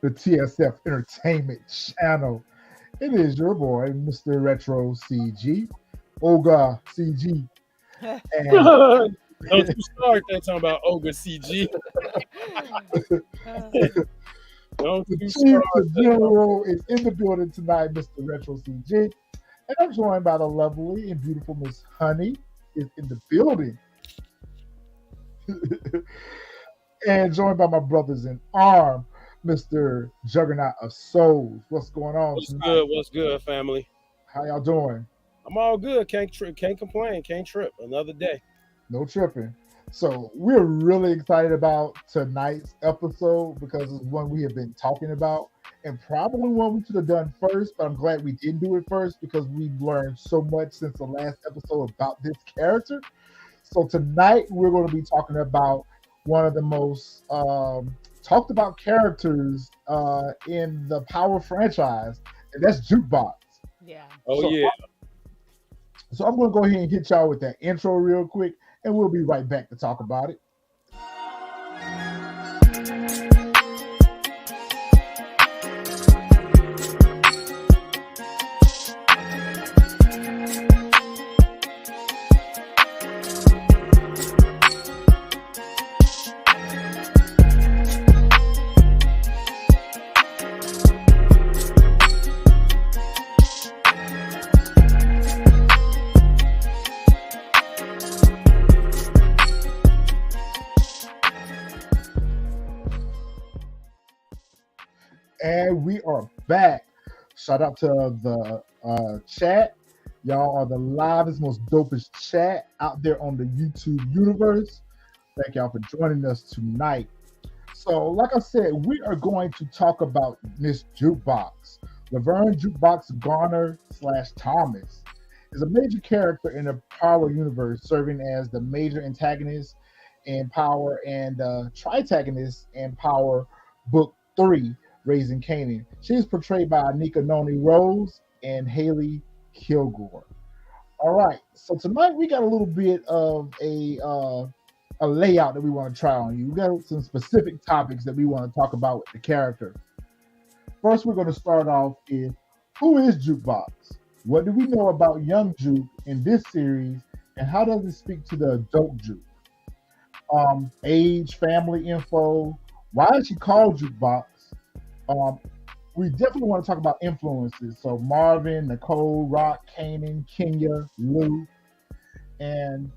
the TSF Entertainment Channel. It is your boy, Mr. Retro CG, Olga CG, and Don't you start that talking about Ogre CG. Don't the you Chief, start the that. General is in the building tonight, Mr. Retro CG. And I'm joined by the lovely and beautiful Miss Honey is in the building. And joined by my brothers in arm, Mr. Juggernaut of Souls. What's going on What's tonight? good? What's good, family? How y'all doing? I'm all good. Can't trip. Can't complain. Can't trip. Another day. No tripping. So we're really excited about tonight's episode because it's one we have been talking about and probably one we should have done first, but I'm glad we didn't do it first because we've learned so much since the last episode about this character. So tonight we're going to be talking about one of the most talked about characters in the Power franchise, and that's Jukebox. Yeah. Oh So yeah. So I'm going to go ahead and hit y'all with that intro real quick, and we'll be right back to talk about it. And we are back. Shout out to the chat. Y'all are the livest, most dopest chat out there on the YouTube universe. Thank y'all for joining us tonight. So, like I said, we are going to talk about Miss Jukebox. Laverne Jukebox Garner slash Thomas is a major character in the Power universe, serving as the major antagonist in Power and tritagonist in Power Book 3, Raising Kanan. She is portrayed by Anika Noni Rose and Haley Kilgore. All right, so tonight we got a little bit of a layout that we want to try on you. We got some specific topics that we want to talk about with the character. First, we're going to start off with who is Jukebox? What do we know about young Juke in this series, and how does it speak to the adult Juke? Age, family info. Why is she called Jukebox? Um, we definitely want to talk about influences. So Marvin, Nicole, Rock, Kanan, Kenya, Lou, and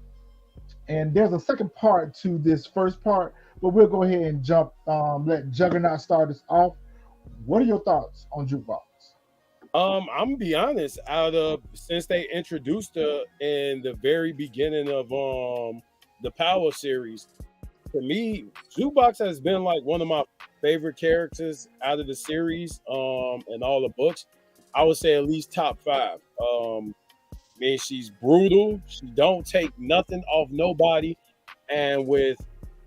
there's a second part to this first part, but we'll go ahead and jump. Let Juggernaut start us off. What are your thoughts on Jukebox? I'm gonna be honest. Out of since they introduced her in the very beginning of the Power series, to me, Jukebox has been like one of my favorite characters out of the series. And all the books, I would say at least top five. Man, she's brutal. She don't take nothing off nobody. And with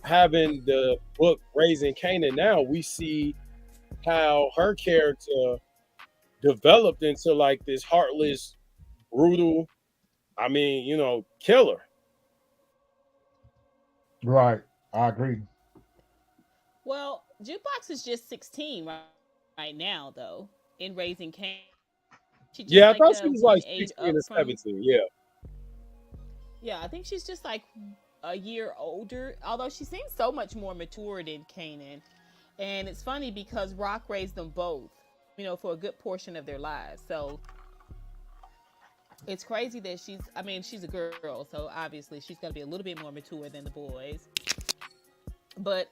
having the book Raising Kanan now, we see how her character developed into like this heartless, brutal, killer. Right, I agree. Well, Jukebox is just 16 right now, though, in Raising Cain. She just Yeah, I like thought she was one like age 16 up or from. 17. Yeah. Yeah, I think she's just like a year older. Although she seems so much more mature than Kanan. And it's funny because Rock raised them both, for a good portion of their lives. So it's crazy that she's a girl, so obviously she's gonna be a little bit more mature than the boys. But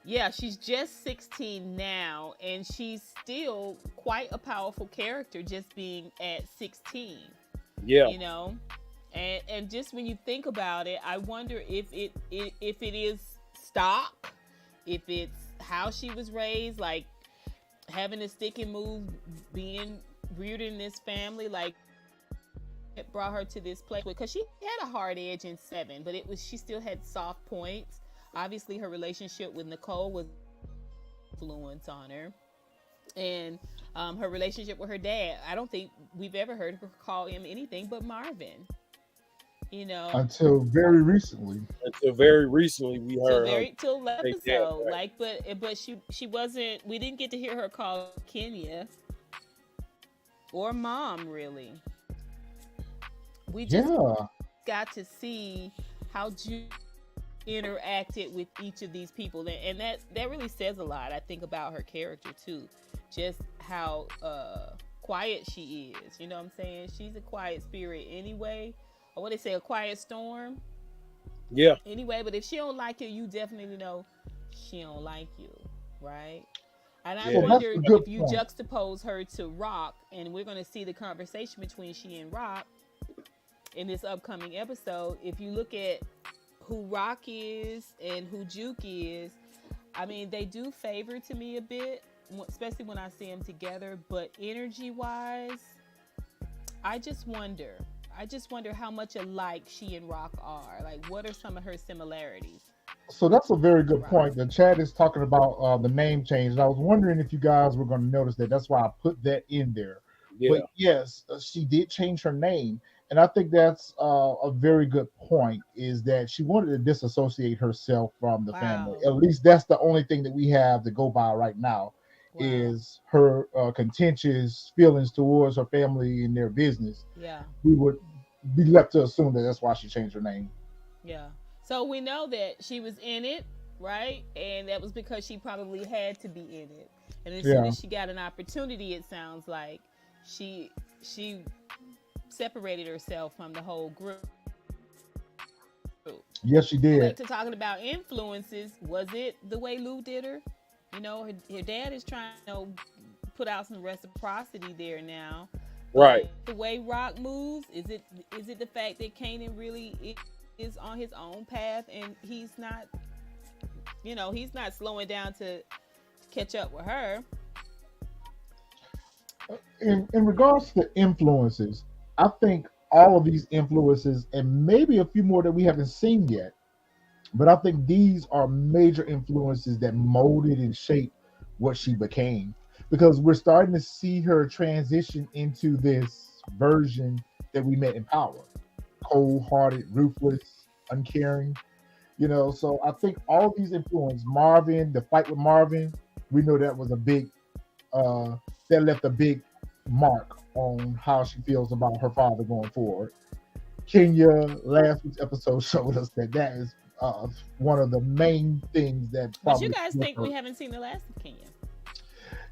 yeah, she's just 16 now, and she's still quite a powerful character just being at 16, Yeah. you know? And just when you think about it, I wonder if it is stock, if it's how she was raised, like having a stick and move, being reared in this family, like it brought her to this place because she had a hard edge in 7, but she still had soft points. Obviously, her relationship with Nicole was influence on her, and her relationship with her dad. I don't think we've ever heard her call him anything but Marvin. You know, until very recently. Until very recently, we heard her till last say dad episode. back. Like, but she wasn't. We didn't get to hear her call Kenya or mom really. We just Yeah. got to see how Jude interacted with each of these people, and that really says a lot. I think about her character too, just how quiet she is. You know what I'm saying? She's a quiet spirit anyway. Or what they say, a quiet storm. Yeah. Anyway, but if she don't like you, you definitely know she don't like you, right? And I Yeah. So that's wonder a good if you point. juxtapose her to Rock, and we're going to see the conversation between she and Rock in this upcoming episode. If you look at who Rock is and who Juke is, I mean, they do favor to me a bit, especially when I see them together. But energy-wise, I just wonder how much alike she and Rock are. Like, what are some of her similarities? So that's a very good point. The chat is talking about the name change. And I was wondering if you guys were going to notice that. That's why I put that in there. Yeah. But yes, she did change her name. And I think that's a very good point, is that she wanted to disassociate herself from the family. Wow. At least that's the only thing that we have to go by right now, Wow. is her contentious feelings towards her family and their business. Yeah. We would be left to assume that that's why she changed her name. Yeah. So we know that she was in it, right? And that was because she probably had to be in it. And as soon as she got an opportunity, it sounds like she separated herself from the whole group. Yes, she did. Back to talking about influences, was it the way Lou did her? You know, her dad is trying to put out some reciprocity there now. Right. The way Rock moves, is it the fact that Kanan really is on his own path and he's not slowing down to catch up with her? In regards to influences, I think all of these influences, and maybe a few more that we haven't seen yet, but I think these are major influences that molded and shaped what she became. Because we're starting to see her transition into this version that we met in Power. Cold-hearted, ruthless, uncaring. So I think all of these influences, Marvin, the fight with Marvin, we know that was a big, that left a big mark on how she feels about her father going forward. Kenya, last week's episode showed us that is one of the main things that But probably. you guys think we haven't seen the last of Kenya?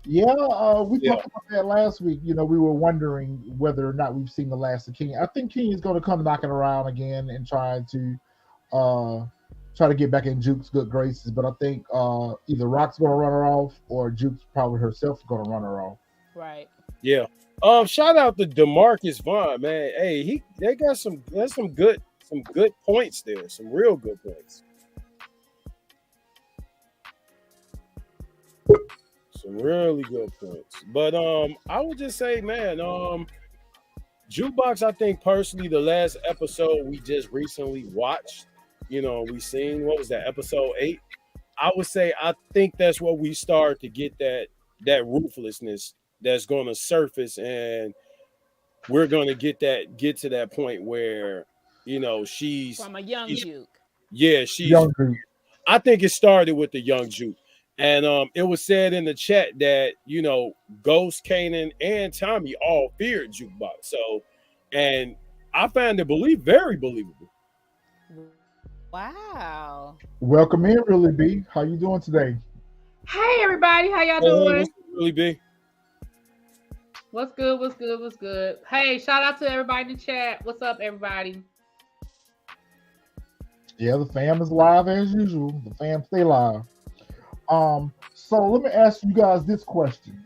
Yeah, we talked about that last week. We were wondering whether or not we've seen the last of Kenya. I think Kenya's going to come knocking around again and try to get back in Juke's good graces. But I think either Rock's going to run her off, or Juke's probably herself going to run her off. Right. Yeah. Shout out to DeMarcus Vaughn, man. Hey, they got some good points there, some real good points. Some really good points. But I would just say, man, Jukebox, I think personally, the last episode we just recently watched, we seen, what was that, episode 8? I would say I think that's where we start to get that ruthlessness that's gonna surface, and we're gonna get to that point where, she's from a young Juke. Yeah, she's Young Juke. I think it started with the young Juke. And it was said in the chat that, Ghost, Kanan, and Tommy all feared Jukebox. So, and I found it very believable. Wow. Welcome in, Really B. How you doing today? Hey, everybody. How y'all doing? What's Really B? What's good? Hey, shout out to everybody in the chat. What's up, everybody? Yeah, the fam is live as usual. The fam stay live. So let me ask you guys this question.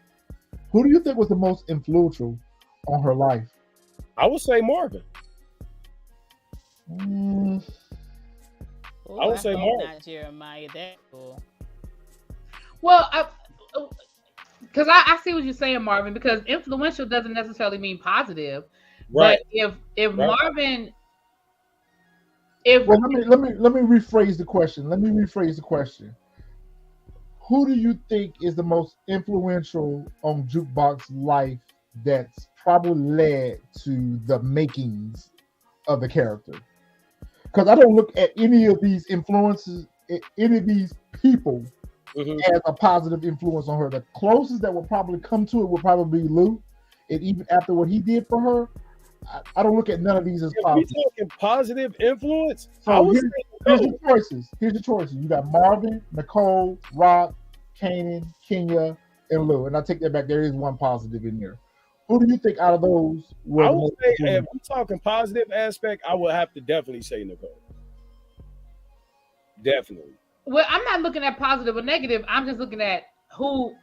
Who do you think was the most influential on her life? I would say Marvin. Ooh, I would say Marvin. Not Jeremiah. That's cool. Well, because I see what you're saying, Marvin, because influential doesn't necessarily mean positive. Right. But if right. Marvin... Well, let me rephrase the question. Who do you think is the most influential on Jukebox's life that's probably led to the makings of the character? because I don't look at any of these influences, any of these people Hmm. as a positive influence on her. The closest that will probably come to it will probably be Lou. And even after what he did for her, I don't look at none of these as If we positive. talking positive influence, I So would say here's your no. choices. Here's your choices. You got Marvin, Nicole, Rock, Kanan, Kenya, and Lou. And I take that back. There is one positive in there. Who do you think out of those were I the would most say if influential? we talking positive aspect, I would have to definitely say Nicole. Definitely. Well, I'm not looking at positive or negative. I'm just looking at who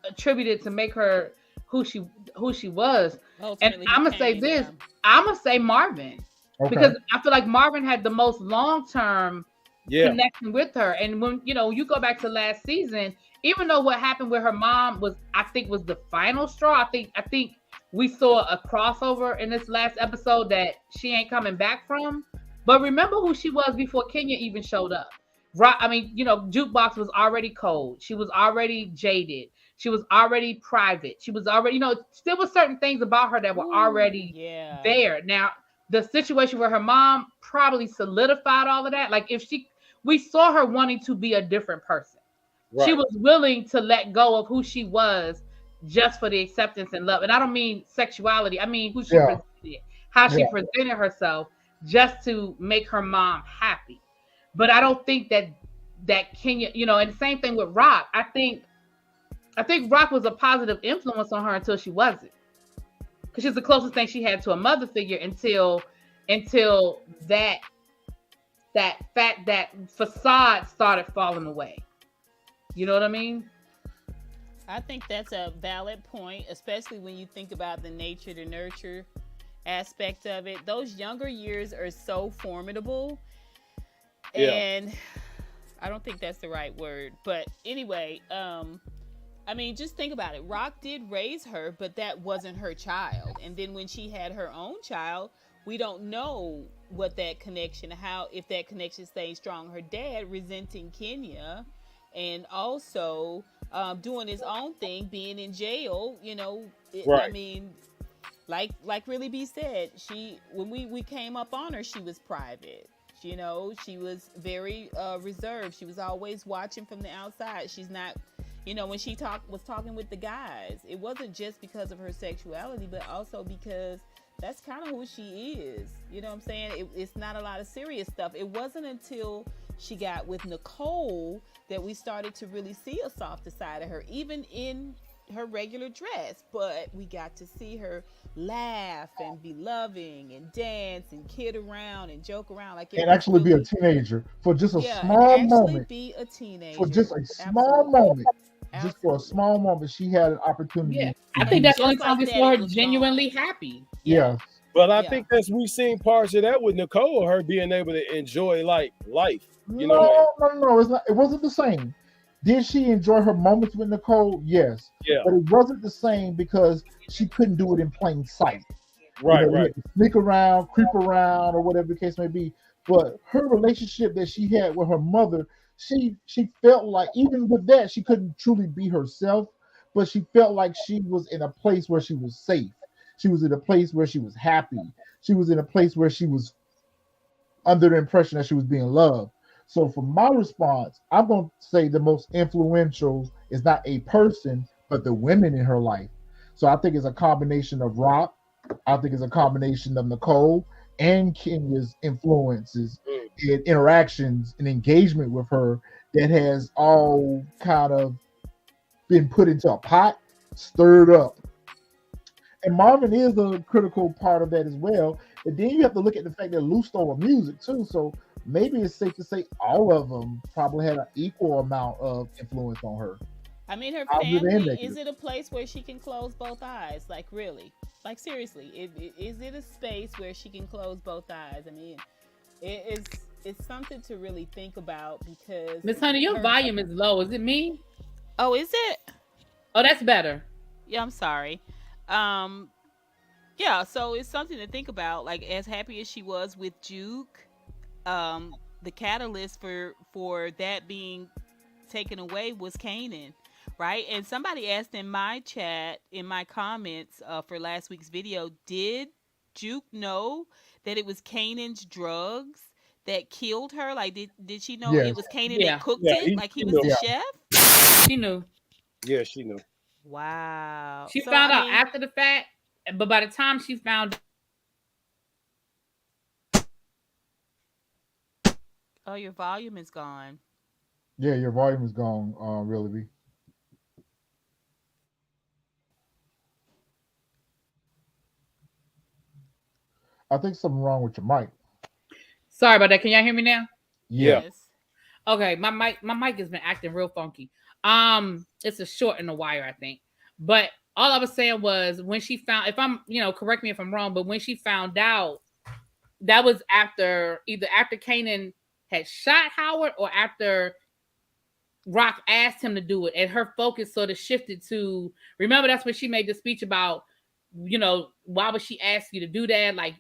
attributed to make her who she who she was. And Ultimately, I'm who gonna say came? this. Yeah. I'm gonna say Marvin Okay. because I feel like Marvin had the most long term Yeah. connection with her. And when you go back to last season, even though what happened with her mom was, I think, was the final straw. I think we saw a crossover in this last episode that she ain't coming back from. But remember who she was before Kenya even showed up. Right? I mean, Jukebox was already cold. She was already jaded. She was already private. She was already, there were certain things about her that were Ooh, already yeah. there. Now, the situation with her mom probably solidified all of that. Like we saw her wanting to be a different person. She Right. was willing to let go of who she was just for the acceptance and love. And I don't mean sexuality. I mean who she Yeah. presented, how she Yeah. presented herself just to make her mom happy. But I don't think that Kenya, and the same thing with Rock. I think Rock was a positive influence on her until she wasn't. Because she's the closest thing she had to a mother figure until that facade started falling away. You know what I mean? I think that's a valid point, especially when you think about the nature to nurture aspect of it. Those younger years are so formidable, Yeah. and I don't think that's the right word, but anyway, I mean, just think about it. Rock did raise her, but that wasn't her child. And then when she had her own child, we don't know what that connection, how, if that connection stays strong. Her dad resenting Kenya and also doing his own thing, being in jail, I Right. mean, like really B said, she when we came up on her, she was private. She was very reserved. She was always watching from the outside. She's not, when she was talking with the guys, it wasn't just because of her sexuality, but also because that's kind of who she is. You know what I'm saying? It's not a lot of serious stuff. It wasn't until she got with Nicole that we started to really see a softer side of her, even in her regular dress. But we got to see her laugh and be loving and dance and kid around and joke around like it And was actually be a really, teenager for just a yeah, and small actually moment. be a For teenager. just a small Absolutely. moment. Just for a Absolutely. small moment, she had an Yeah. opportunity to I think be. And that's the only just time like we that, saw it her was genuinely gone. happy. Yeah. Yes. But I Yeah. think that's we seen parts of that with Nicole, her being able to enjoy like life. Like No, no, no. It's not. It wasn't the same. Did she enjoy her moments with Nicole? Yes, yeah. but it wasn't the same because she couldn't do it in plain sight. Right. He Right. had to sneak around, creep around, or whatever the case may be. But her relationship that she had with her mother, she felt like even with that she couldn't truly be herself, but she felt like she was in a place where she was safe. She was in a place where she was happy. She was in a place where she was under the impression that she was being loved. So for my response, I'm going to say the most influential is not a person, but the women in her life. So I think it's a combination of Rock. I think it's a combination of Nicole and Kenya's influences Mm. and interactions and engagement with her that has all kind of been put into a pot, stirred up. And Marvin is a critical part of that as well. And then you have to look at the fact that Lou stole her music too. So maybe it's safe to say all of them probably had an equal amount of influence on her, I mean, her positive and family, is negative. it a place where she can close both eyes? Like, really? Like, seriously, is it a space where she can close both eyes? I mean, it's something to really think about because Miss Honey, your her. volume is low. Is it me? Oh, is it? Oh, that's better. Yeah, I'm sorry. Um, yeah, so it's something to think about. Like, as happy as she was with Juke, the catalyst for that being taken away was Kanan, right? And somebody asked in my chat, in my comments for last week's video, did Juke know that it was Kanan's drugs that killed her? Like, did she know it Yes, was Kanan that Yeah, cooked Yeah, it? Like he he was knew. the yeah. chef? she knew. Yeah, she knew. Wow. She So found I out mean, after the fact, but by the time she found oh, your volume is gone. Yeah, your volume is gone, really. I think something wrong with your mic. sorry about that. Can y'all hear me now? Yeah. Yeah, Yes. Okay, my mic has been acting real funky. It's a short in the wire, I think. But all I was saying was when she found, if I'm, correct me if I'm wrong, but when she found out, that was after either after Kanan had shot Howard or after Rock asked him to do it, and her focus sort of shifted to, remember that's when she made the speech about, why would she ask you to do that? Like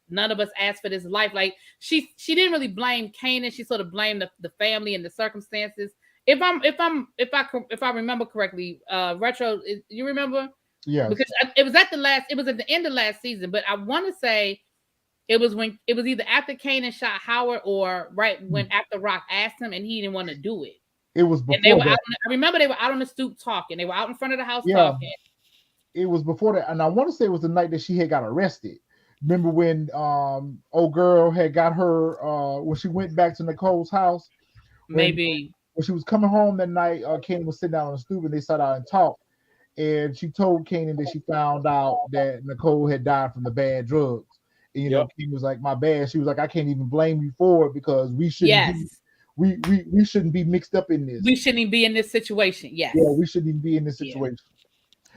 none of us asked for this life. Like she didn't really blame Kanan. She sort of blamed the family and the circumstances. If I remember correctly, retro, you remember? Because yes. it was at the end of last season, but I want to say it was either after Kanan shot Howard or right when after Rock asked him and he didn't want to do it. It was And they before were out. that. I remember they were out on the stoop talking. They were out in front of the house Yeah, talking. it was before that, and I want to say it was the night that she had got arrested. Remember when old girl had got her when she went back to Nicole's house when Maybe. when she was coming home that night, Kanan was sitting down on the stoop and they sat out and talked. And she told Kanan that she found out that Nicole had died from the bad drugs. And Yep. Kanan was like, "My bad." She was like, "I can't even blame you for it because Yes. we shouldn't be mixed up in this. We shouldn't even be in this situation. Yeah, Yes. we shouldn't even be in this Yeah. situation."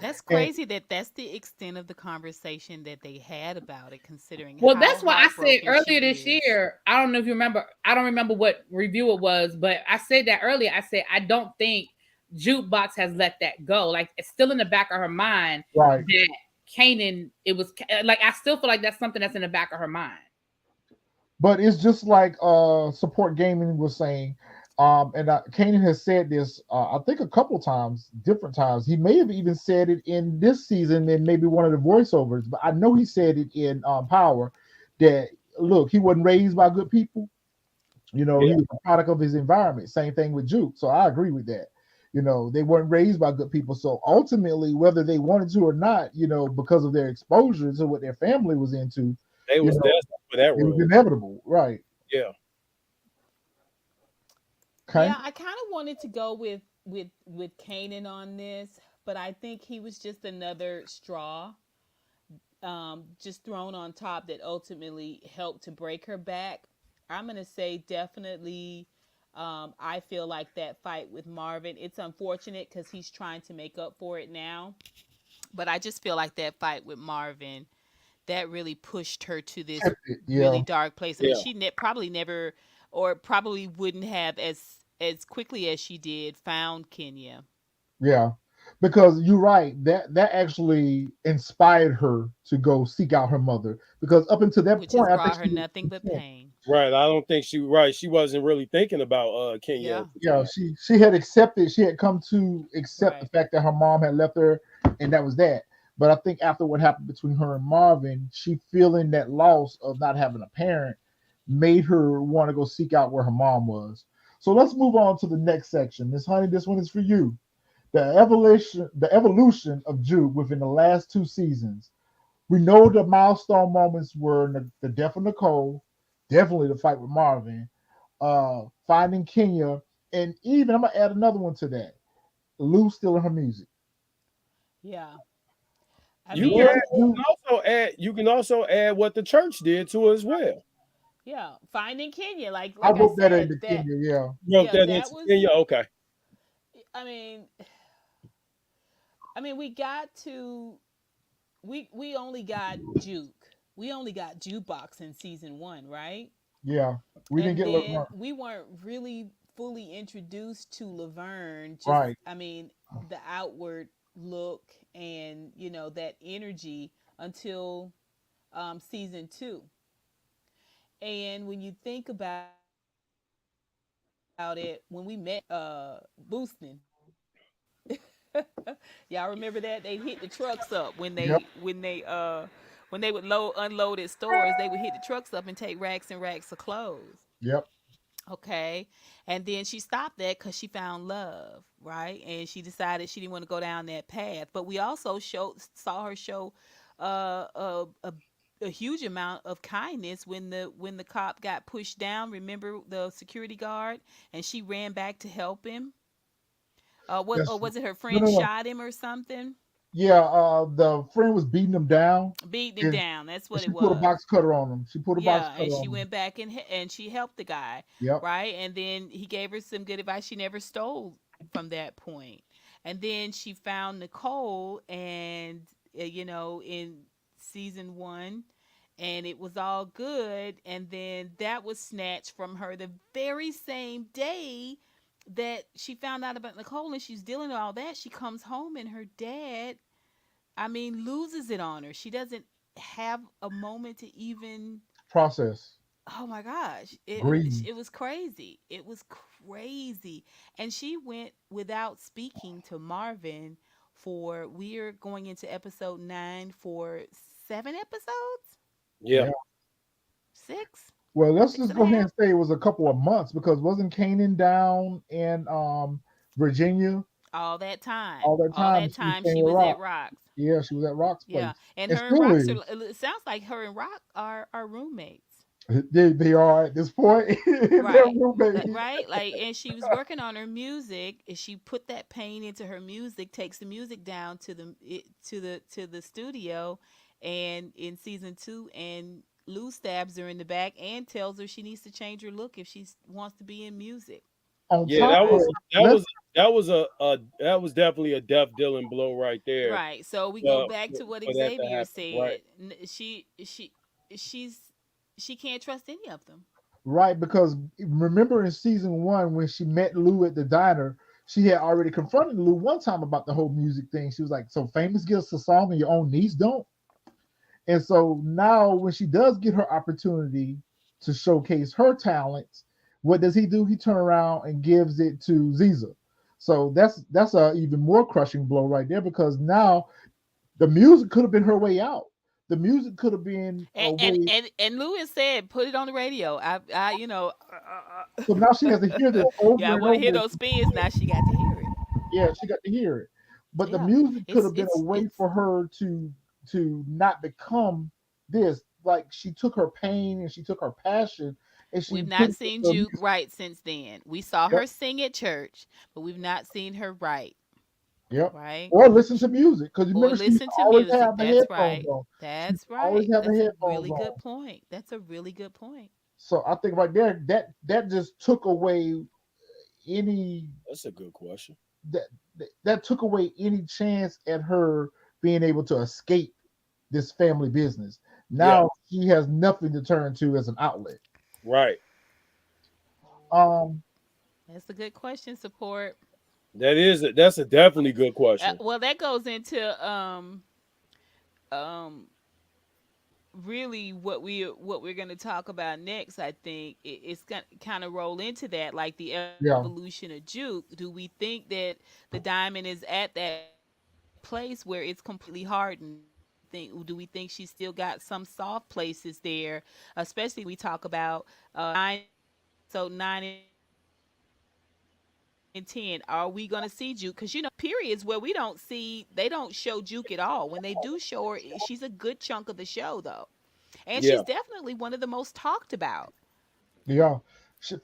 That's And crazy that that's the extent of the conversation that they had about it, considering Well, how that's why I said heartbroken she earlier this is. year. I don't know if you remember. I don't remember what review it was, but I said that earlier. I said I don't think Jukebox has let that go. Like it's still in the back of her mind right. that Kanan. It was like I still feel like that's something that's in the back of her mind. But it's just like support gaming was saying, and Kanan has said this I think a couple times, different times. He may have even said it in this season in maybe one of the voiceovers, but I know he said it in Power that look, he wasn't raised by good people. He Yeah. was a product of his environment. Same thing with Juke. So I agree with that. They weren't raised by good people. So ultimately, whether they wanted to or not, because of their exposure to what their family was into, They you was know, destined for that it was role. inevitable. Right. Yeah. Okay. Yeah, I kind of wanted to go with Kanan on this, but I think he was just another straw, just thrown on top that ultimately helped to break her back. I'm gonna say definitely. I feel like that fight with Marvin. It's unfortunate because he's trying to make up for it now, but I just feel like that fight with Marvin that really pushed her to this Yeah. really dark place. I mean, Yeah. she probably never, or probably wouldn't have as quickly as she did found Kenya, Yeah. Because you're right, that actually inspired her to go seek out her mother. Because up until that which has point, I think brought her she was nothing but content. pain. Right. I don't think she right. She wasn't really thinking about Kenya Yeah, at the Yeah, time. she had accepted, she had come to accept the right. fact that her mom had left her, and that was that. But I think after what happened between her and Marvin, she feeling that loss of not having a parent made her want to go seek out where her mom was. So let's move on to the next section. Miss Honey, this one is for you. The evolution of Jude within the last two seasons. We know the milestone moments were the death of Nicole, definitely the fight with Marvin, finding Kenya, and even I'm gonna add another one to that. Lou stealing her music. Yeah, I You Do can mean, us add, do you can also add what the church did to her as well. yeah, finding Kenya, I like I wrote that said, into Kenya, yeah. Wrote that that into was. Kenya. Okay. I mean, we got to we only got Juke. We only got Jukebox in season one, right? Yeah. We didn't And get then Laverne. we weren't really fully introduced to Laverne. Just, Right. I mean, the outward look and that energy until season two. And when you think about it, when we met Boostin, y'all remember that they hit the trucks up Yep. when they would unload at stores. They would hit the trucks up and take racks and racks of clothes. Yep. Okay. And then she stopped that because she found love, right? And she decided she didn't want to go down that path. But we also saw her show a huge amount of kindness when the cop got pushed down. Remember the security guard, and she ran back to help him. What or Yes. was it her No, friend no, no. shot him or something? Yeah. The friend was beating him down, Beating him and down. That's what she it put a was. box cutter on him. She put a box Yeah, and cutter she on him. went back and she helped the guy, Yep. right? And then he gave her some good advice. She never stole from that point. And then she found Nicole, and in season 1, and it was all good. And then that was snatched from her the very same day that she found out about Nicole, and she's dealing with all that. She comes home, and her dad, I mean, loses it on her. She doesn't have a moment to even. Process. Oh my gosh, Grieve. it was crazy. It was crazy, and she went without speaking to Marvin for, we're going into episode 9 for 7 episodes, Yeah. Yeah. 6, Well, let's six just and a go ahead half. and say it was a couple of months because wasn't Kanan down in Virginia all that All time? And that she was time staying she with was at Rock. Rocks. Yeah, she was at Rock's Yeah, place, and and her and still Rocks is. are. It sounds like her and Rock are roommates. They are at this point. They're Right. roommates. Right? Like, and she was working on her music, and she put that pain into her music, takes the music down to the studio, and in season 2, and Lou stabs her in the back and tells her she needs to change her look if she wants to be in music. On Yeah, top that of was Right. it, that let's was that was that was definitely a death dealing blow right there. Right. So we go Uh, back for, to what for that to Xavier happen, right? said. She's she can't trust any of them. right because remember in season one when she met Lou at the diner, she had already confronted Lou one time about the whole music thing. She was like, "So famous gets a song and your own niece don't." And so now, when she does get her opportunity to showcase her talents, what does he do? He turns around and gives it to Ziza. So that's a even more crushing blow right there because now the music could have been her way out. The music could have been And a and way. and, and Lewis said, "Put it on the radio." So now she has to hear this Yeah, I over and want to hear over. those spins. Now she got to hear it. Yeah, she got to hear it. But the Yeah, music could have been a way it's. for her to not become this. Like she took her pain and she took her passion and she We've put not it seen into Juke music. write since then. We saw Yep, her sing at church, but we've not seen her write. yep. Right? Or listen to music because Or remember she used listen to to always music. have the That's headphones right. on. She used That's to always right. have the That's a headphones really on. good point. That's a really good point. So I think right there that just took away any That's a good question. that that took away any chance at her being able to escape this family business. Yeah, Now she has nothing to turn to as an outlet. right. Um, That's a good question, support. That's a definitely good question. Well, that goes into um really what we're going to talk about next. I think it's going to kind of roll into that, like the yeah, evolution of Juke. Do we think that the diamond is at that place where it's completely hardened? Do we think she's still got some soft places there, especially when we talk about 9 and 10? Are we going to see Juke? Because periods where they don't show Juke at all. When they do show her, she's a good chunk of the show, though. And she's Yeah, definitely one of the most talked about. yeah.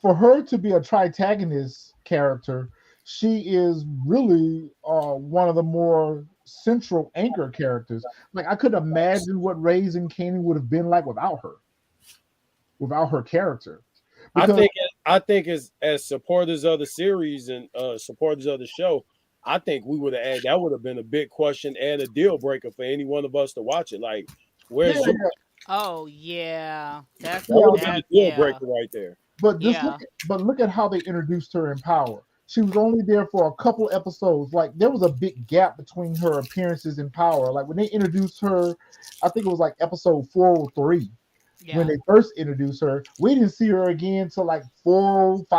For her to be a tritagonist character, she is really one of the more central anchor characters. Like I could imagine what Raising Kanan would have been like without her character, I because think I think as supporters of the series and supporters of the show, I think we would have had that would have been a big question and a deal breaker for any one of us to watch it. Like, yeah, where's Juke? Oh yeah, That would have been yeah. a that deal yeah breaker right there. But just yeah. look at how they introduced her in Power. She was only there for a couple episodes. Like there was a big gap between her appearances in Power. Like when they introduced her, I think it was like episode 403 when Yeah. they first introduced her. We didn't see her again till like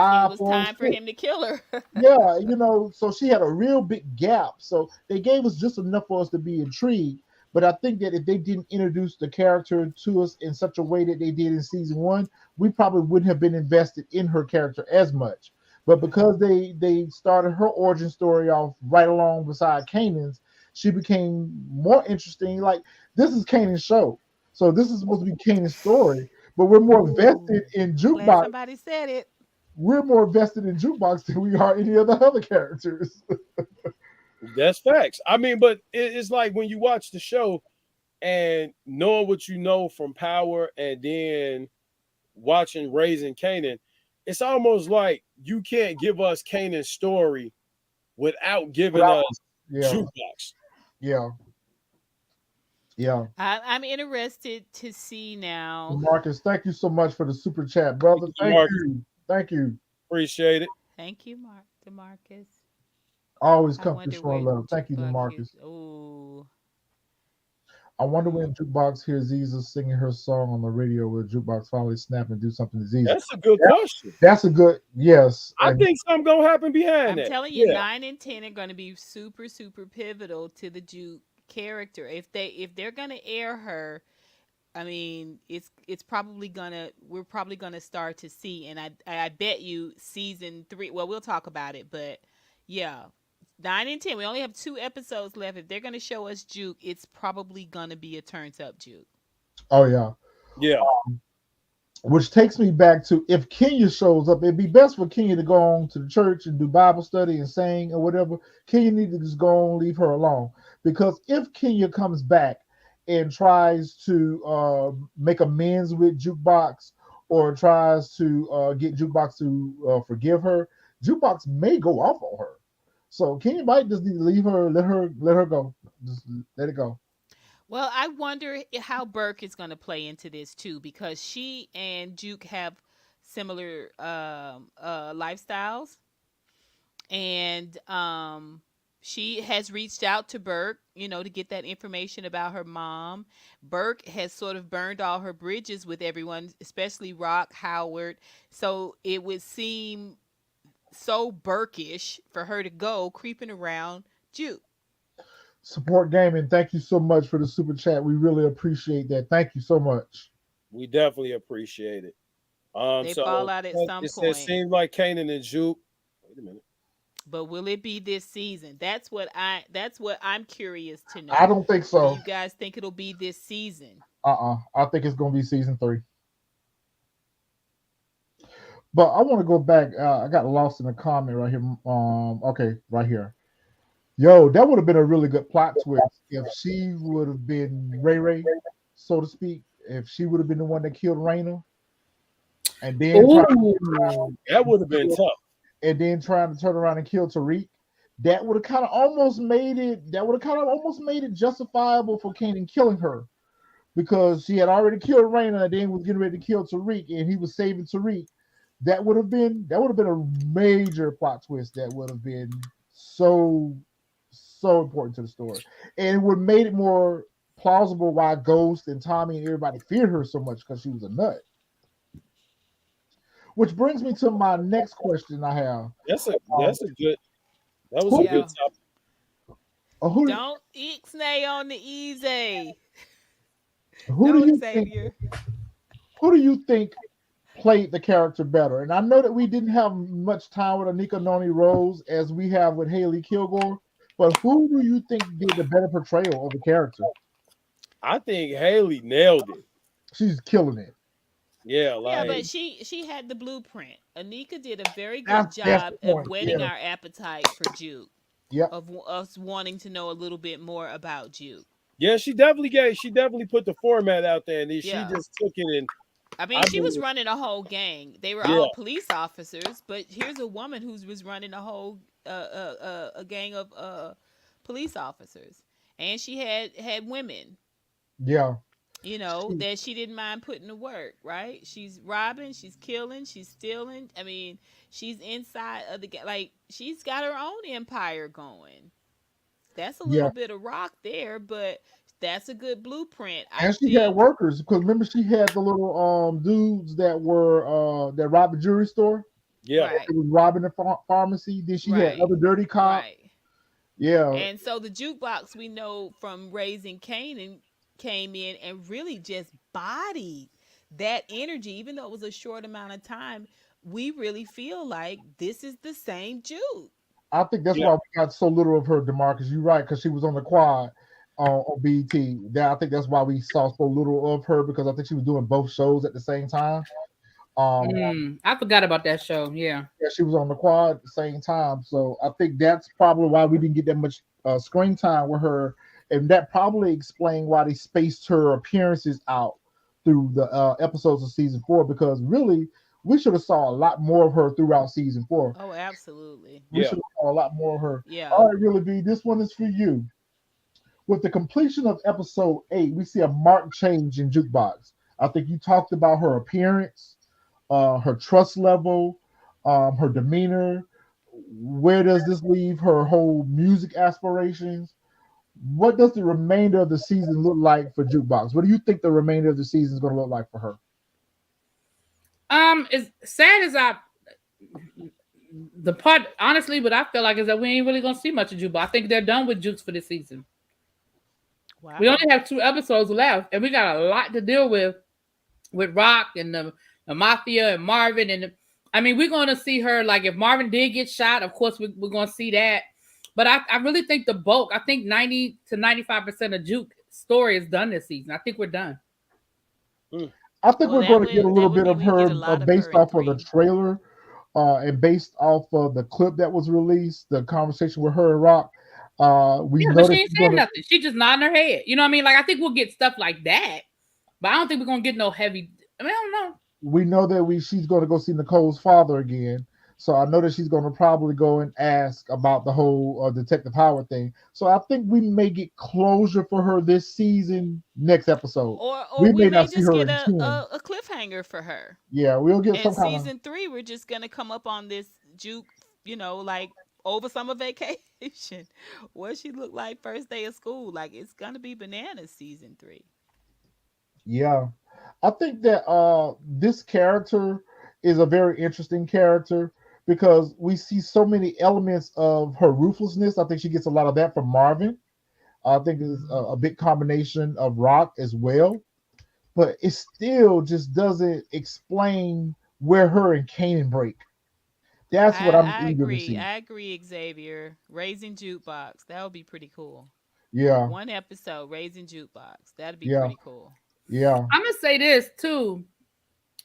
It 405, was time for 406. him to kill her. Yeah, so she had a real big gap. So they gave us just enough for us to be intrigued. But I think that if they didn't introduce the character to us in such a way that they did in season one, we probably wouldn't have been invested in her character as much. But because they started her origin story off right along beside Kanan's, she became more interesting. Like, this is Kanan's show, so this is supposed to be Kanan's story. But we're more vested in I'm glad Jukebox. somebody said it. We're more vested in Jukebox than we are any of the other characters. That's facts. I mean, but it's like when you watch the show and knowing what you know from Power and then watching Raising Kanan, it's almost like you can't give us Kanan's story without giving us Yeah, Jukebox. yeah, yeah. I'm interested to see now. Marcus, thank you so much for the super chat, brother. Thank Marcus. you. Thank you. Appreciate it. Thank you, DeMarcus. Always I come wonder through showing where love. Thank you, Jukebox DeMarcus. is. Oh, I wonder when Jukebox hears Ziza singing her song on the radio, will Jukebox finally snap and do something to Ziza? That's a good question. That's a good, yes. I think something gonna happen behind I'm that. telling you, Yeah. 9 and 10 are going to be super, super pivotal to the Juke character. If they're going to air her, I mean, it's probably we're probably gonna start to see, and I bet you season 3. Well, we'll talk about it, but yeah, 9 and 10. We only have 2 episodes left. If they're gonna show us Juke, it's probably gonna be a turns up Juke. Oh yeah, Yeah. which takes me back to, if Kenya shows up, it'd be best for Kenya to go on to the church and do Bible study and sing or whatever. Kenya needs to just go on, leave her alone, because if Kenya comes back and tries to make amends with Jukebox or tries to get Jukebox to forgive her, Jukebox may go off on her. So Kenya might just need to leave her, let her go, just let it go. Well, I wonder how Burke is going to play into this too, because she and Juke have similar lifestyles, and she has reached out to Burke, to get that information about her mom. Burke has sort of burned all her bridges with everyone, especially Rock, Howard. So it would seem so Burkish for her to go creeping around Juke. Support Gaming, thank you so much for the super chat. We really appreciate that. Thank you so much. We definitely appreciate it. They So fall out at some it point. seems like Kanan and Juke. Wait a minute. But will it be this season? That's what I'm curious to know. I don't think so. Do you guys think it'll be this season? I think it's going to be season 3. But I want to go back. I got lost in a comment right here. Okay, right here. Yo, that would have been a really good plot twist if she would have been Ray Ray, so to speak. If she would have been the one that killed Raina, and then that would have been tough. And then trying to turn around and kill Tariq, that would have kind of almost made it. That would have kind of almost made it justifiable for Kanan killing her, because she had already killed Raina and then was getting ready to kill Tariq, and he was saving Tariq. That would have been a major plot twist. That would have been so important to the story, and it would have made it more plausible why Ghost and Tommy and everybody feared her so much, because she was a nut. Which brings me to my next question I have. That was a good topic. Don't ixnay on the easy. Who do you think played the character better? And I know that we didn't have much time with Anika Noni Rose as we have with Haley Kilgore, but who do you think did the better portrayal of the character? I think Haley nailed it. She's killing it. Yeah, but she had the blueprint. Anika did a very good job of whetting our appetite for Juke. Yeah. Of us wanting to know a little bit more about Juke. Yeah, she definitely put the format out there, and she just took it and. I mean, she was running a whole gang. They were all police officers, but here's a woman who was running a whole a gang of police officers, and she had women. Yeah. That she didn't mind putting to work, right? She's robbing, she's killing, she's stealing. I mean, she's inside of she's got her own empire going. That's a little bit of Rock there, but that's a good blueprint. And she had workers, because remember she had the little dudes that were that robbed the jewelry store. Yeah, right. It was robbing the pharmacy. Then she had other dirty cops. Right. Yeah, And so the jukebox we know from Raising Canaan came in and really just bodied that energy, even though it was a short amount of time. We really feel like this is the same Juke. I think that's Yeah, why we got so little of her, Demarcus. You're right, because she was on the quad on BET. That I think that's why we saw so little of her because I think she was doing both shows at the same time. Um, I forgot about that show. Yeah. yeah, she was on the quad at the same time, so I think that's probably why we didn't get that much screen time with her, and that probably explained why they spaced her appearances out through the episodes of season 4. Because really, we should have saw a lot more of her throughout season 4. Oh, absolutely. We yeah. should have saw a lot more of her. Yeah. All right, really, B, this one is for you. With the completion of episode 8, we see a marked change in Jukebox. I think you talked about her appearance, her trust level, her demeanor. Where does this leave her whole music aspirations? What does the remainder of the season look like for Jukebox? What do you think the remainder of the season is going to look like for her? As sad as the part honestly, but I feel like is that we ain't really gonna see much of Juba. I think they're done with Jukes for this season. We Wow. only have 2 episodes left, and we got a lot to deal with Rock and the Mafia and Marvin. And I mean, we're going to see her, like, if Marvin did get shot, of course, we're going to see that. But I really think the bulk, I think 90 to 95% of Juke story is done this season. I think we're done. I think we're going to get a little bit of her based in off of the 3. trailer and based off of the clip that was released, the conversation with her and Rock. We know but that she ain't saying nothing. She just nodding her head. You know what I mean? Like, I think we'll get stuff like that, but I don't think we're gonna get no heavy. I mean, I don't know. We know that she's going to go see Nicole's father again, so I know that she's going to probably go and ask about the whole Detective Howard thing. So I think we may get closure for her this season, next episode. Or we we may may not see just her get in a cliffhanger for her. Yeah, we'll get In some kind of. season 3, we're just gonna come up on this Juke, like over summer vacation. What she look like first day of school? Like, it's gonna be bananas season 3. Yeah, I think that this character is a very interesting character because we see so many elements of her ruthlessness. I think she gets a lot of that from Marvin. I think it's a big combination of Rock as well, but it still just doesn't explain where her and Kanan break. That's what I'm I eager to agree. see. I agree, Xavier. Raising Jukebox. That would be pretty cool. Yeah, 1 episode, Raising Jukebox. That'd be yeah, pretty cool. yeah. I'm gonna say this too.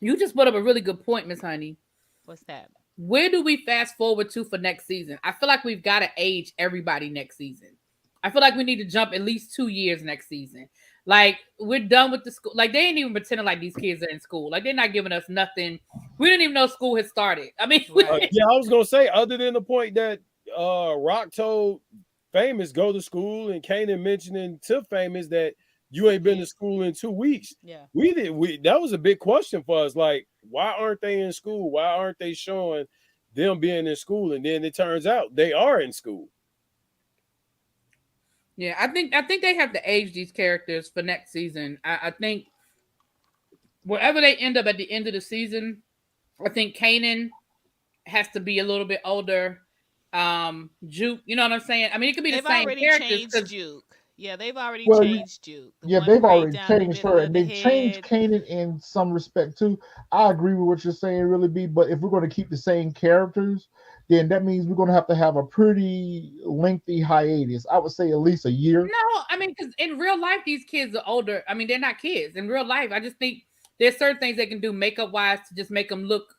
You just put up a really good point, Miss Honey. What's that? Where do we fast forward to for next season? I feel like we've got to age everybody next season. I feel like we need to jump at least 2 years next season. Like, we're done with the school. Like, they ain't even pretending like these kids are in school. Like, they're not giving us nothing. We didn't even know school had started. I mean, Right. Yeah, I was gonna say, other than the point that Rock told Famous go to school, and Kanan mentioning to Famous that you ain't been to school in 2 weeks. Yeah. That was a big question for us. Like, why aren't they in school? Why aren't they showing them being in school? And then it turns out they are in school. yeah, I think they have to age these characters for next season. I think wherever they end up at the end of the season, I think Kanan has to be a little bit older. Juke, you know what I'm saying? I mean, it could be They've the same already characters. changed Juke. Yeah, they've already Well, changed Juke. The Yeah, one they've who laid already down the changed middle her, of and the they've changed head. Kanan in some respect too. I agree with what you're saying, really, B. But if we're going to keep the same characters, then that means we're going to have a pretty lengthy hiatus. I would say at least a year. No, I mean, because in real life, these kids are older. I mean, they're not kids. In real life, I just think there's certain things they can do makeup wise to just make them look.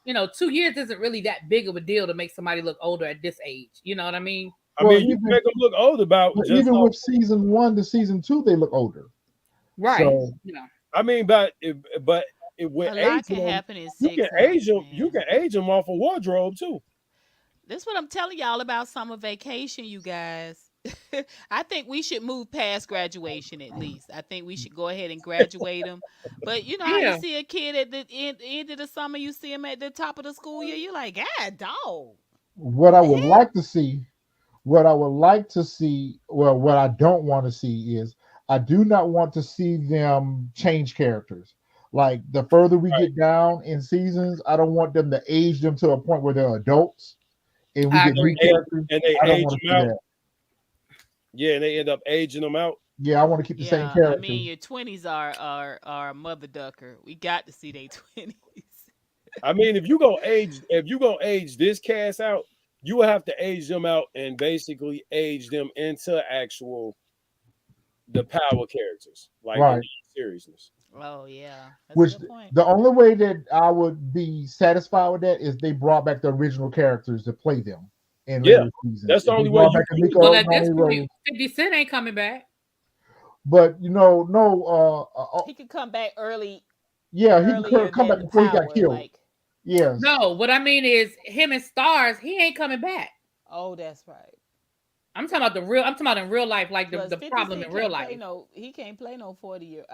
2 years isn't really that big of a deal to make somebody look older at this age. You know what I mean? I mean, you can make them look old about just even with season 1 to season 2, they look older. Right. So, I mean, with A lot age can them, happen in you 6 can age them. You can age them off a wardrobe too. This is what I'm telling y'all about summer vacation, you guys. I think we should move past graduation at least. I think we should go ahead and graduate them. But you know how you see a kid at the end of the summer, you see him at the top of the school year, you're like, God, dog. what I would like to see, what I don't want to see is I do not want to see them change characters. Like the further we get down in seasons, I don't want them to age them to a point where they're adults and we get new characters. And they I don't age want to them see out. that. Yeah, and they end up aging them out. Yeah, I want to keep the same Yeah, I character. mean your 20s are mother ducker. We got to see their 20s. I mean, if you gonna age this cast out, you will have to age them out and basically age them into actual the power characters, like in Right. seriousness. Oh yeah, that's a Which good point. the only way that I would be satisfied with that is they brought back the original characters to play them in Yeah, later seasons. that's the If they only way brought you back a can. Well, Nico at this Nani point, Rose, 50 Cent ain't coming back. but no, He could come back yeah, he could earlier come back than the before he got power. killed. Like, Yes, No, what I mean is him and Stars, he ain't coming back. oh, that's right. I'm talking about the real. I'm talking about in real life, like Plus, the 50 problem Cent in real can't play life. no. He can't play no 40-year.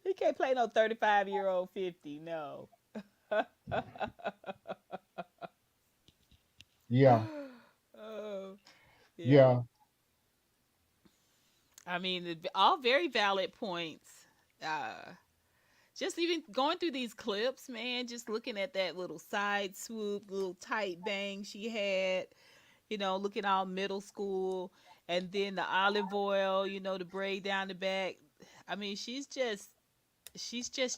He can't play no 35-year-old 50. No. yeah, Oh, yeah. yeah. I mean, all very valid points. Uh, just even going through these clips, man, just looking at that little side swoop, little tight bang she had, looking all middle school, and then the olive oil, the braid down the back. I mean, she's just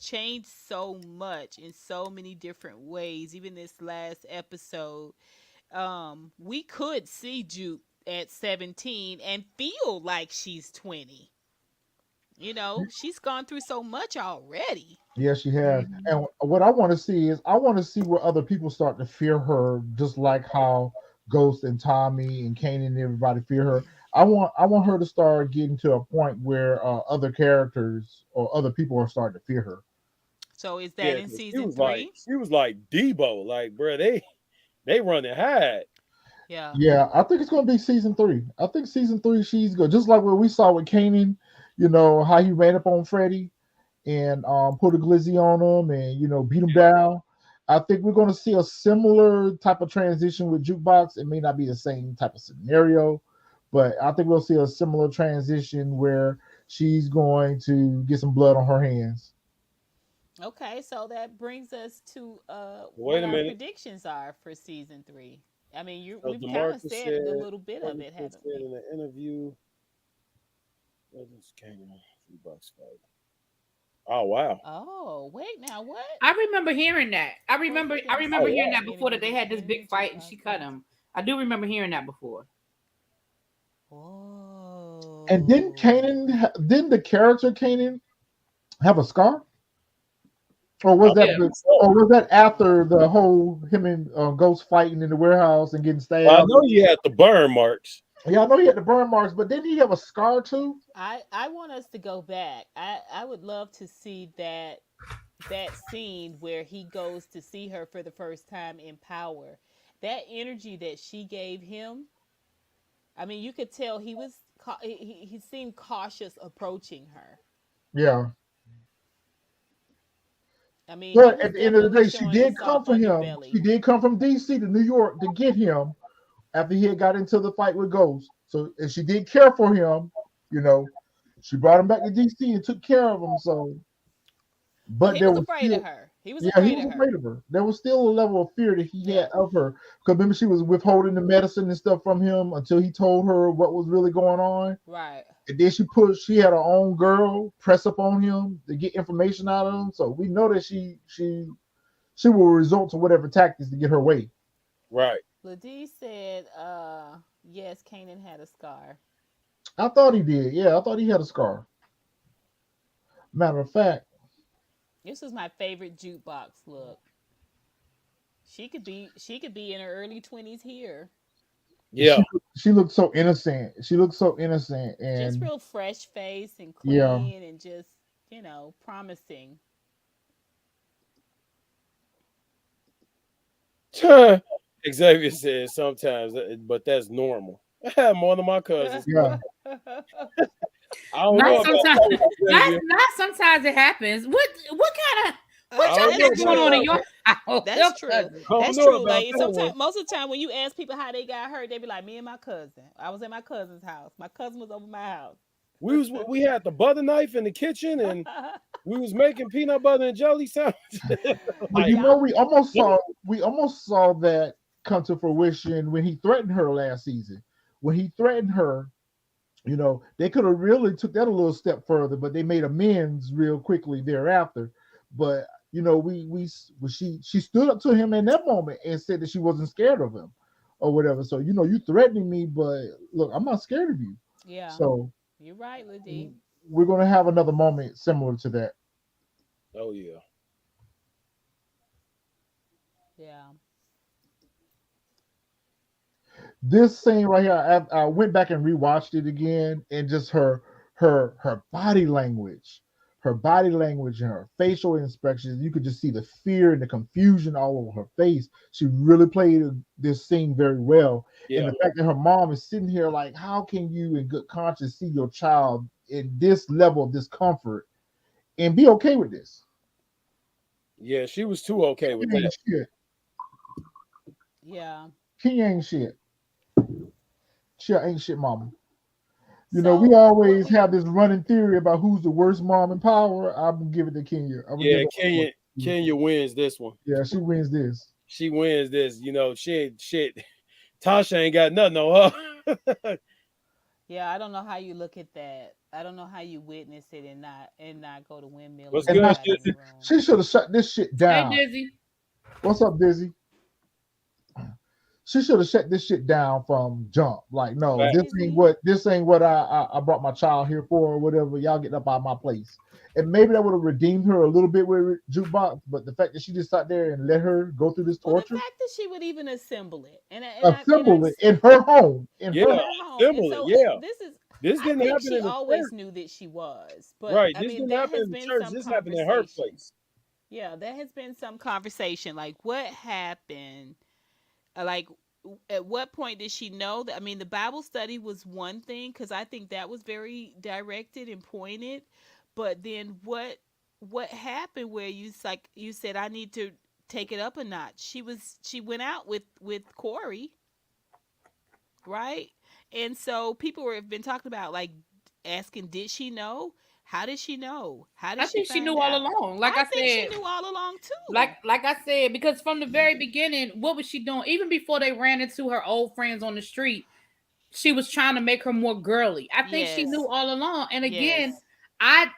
changed so much in so many different ways. Even this last episode, we could see Juke at 17 and feel like she's 20. She's gone through so much already. Yes, she has. Mhm. And what I want to see is I want to see where other people start to fear her, just like how Ghost and Tommy and Kanan and everybody fear her. I want her to start getting to a point where other characters or other people are starting to fear her. So is that Yeah, in 'cause season 3? she was like Debo, like bro, they running high. Yeah. Yeah, I think it's going to be season three. I think season three she's good, just like what we saw with Kanan. You know how he ran up on Freddie and put a glizzy on him and beat him down. I think we're going to see a similar type of transition with Jukebox. It may not be the same type of scenario, but I think we'll see a similar transition where she's going to get some blood on her hands. Okay, so that brings us to what Wait a our minute. predictions are for season 3. I mean, So we've kind of Demarcus said said, a little bit of it, Demarcus haven't said we? in the interview, what is Kanan Jukebox fight? Oh wow. Oh, wait, now what? I remember hearing that. I remember. Focus I didn't remember Oh say hearing in wow. that the before interview that they that had this Kanan big fight and Jukebox she cut fight. him. I do remember hearing that before. And didn't Whoa. didn't the character Kanan have a scar? Or I was that Yeah. believe so. after the whole him and Ghost fighting in the warehouse and getting Well, I stabbed? know you had the burn marks. Yeah, I know he had the burn marks, but didn't he have a scar too? I want us to go back. I would love to see that scene where he goes to see her for the first time in power. That energy that she gave him. I mean, you could tell he seemed cautious approaching her. Yeah. I mean, he But was at the end of the definitely day, she showing a did come soft for him. She underbelly. did come from DC to New York to get him after he had got into the fight with Ghost. So and she did care for him, you know. She brought him back to DC and took care of him. So Well, but he there was was afraid of still her. He was yeah, he afraid was of her. afraid of her. There was still a level of fear that he Yeah. had of her. Because remember, she was withholding the medicine and stuff from him until he told her what was really going on. Right. And then she had her own girl press up on him to get information out of him. So we know that she will resort to whatever tactics to get her way. Right. Ladie said, yes, Kanan had a scar. I thought he did. Yeah, I thought he had a scar. Matter of fact, This was my favorite jukebox look. She could be in her early 20s here. she Yeah. she looked so innocent. She looked so innocent, Just and real fresh face and yeah, clean and just, promising. Xavier says sometimes, but that's normal. I have more than my cousins. yeah. I don't know Not about sometimes. that, Xavier. Not sometimes it happens. What kind of what I y'all don't know got That's going about on true. in that your one. house? Your That's true. cousin. I don't That's know true. about Like that one. sometimes, most of the time, when you ask people how they got hurt, they be like, "Me and my cousin. I was at my cousin's house. My cousin was over my house." We had the butter knife in the kitchen and we was making peanut butter and jelly sandwiches. But Like, Y'all, we almost saw that come to fruition when he threatened her last season. when he threatened her, they could have really took that a little step further, but they made amends real quickly thereafter. But she stood up to him in that moment and said that she wasn't scared of him or whatever. So you threatening me, but look, I'm not scared of you. Yeah, So you're right, Ladie. we're gonna have another moment similar to that. Oh yeah. Yeah. This scene right here, I went back and rewatched it again, and just her body language and her facial expressions, you could just see the fear and the confusion all over her face. She really played this scene very well. And Yeah. the fact that her mom is sitting here like, how can you in good conscience see your child in this level of discomfort and be okay with this? Yeah, she was too okay with She ain't that. shit. Yeah. She ain't shit. She ain't shit mama. So We what always we have this running theory about who's the worst mom in power. I'm gonna give it to Kenya. I'm gonna give Yeah, it to her. Kenya wins this one. Yeah, she wins this. She wins this. She ain't shit. Tasha ain't got nothing on her. Yeah, I don't know how you look at that. I don't know how you witness it and not go to windmill What's on And good, now everybody shit? in the room. she should have shut this shit Hey, down. Dizzy. What's up, Dizzy? She should have shut this shit down from jump. Like, no, Hey, Fact. Dizzy. this ain't what I brought my child here for or whatever. Y'all get up out of my place. And maybe that would have redeemed her a little bit with Jukebox, but the fact that she just sat there and let her go through this Well, the torture, fact that she would even assemble it, and assemble I've it in her home, Yeah, in her home, and assemble it. so Yeah. this is. This I didn't think happen she in the always church. knew that she was, but Right. I This mean, didn't there happen has in the been church. some This happened in her conversation. place. Yeah, there has been some conversation. Like, what happened? Like, at what point did she know that? I mean, the Bible study was one thing because I think that was very directed and pointed. But then what happened where you said I need to take it up a notch? She went out with Corey, right? And so people have been talking about like asking, did she know? How did she know? How did I she think she find knew all out? along. Like I I think she said, knew all along like too. like I said, because from the very beginning, what was she doing? Even before they ran into her old friends on the street, she was trying to make her more girly. I think she knew Yes. all along. And again, Yes. I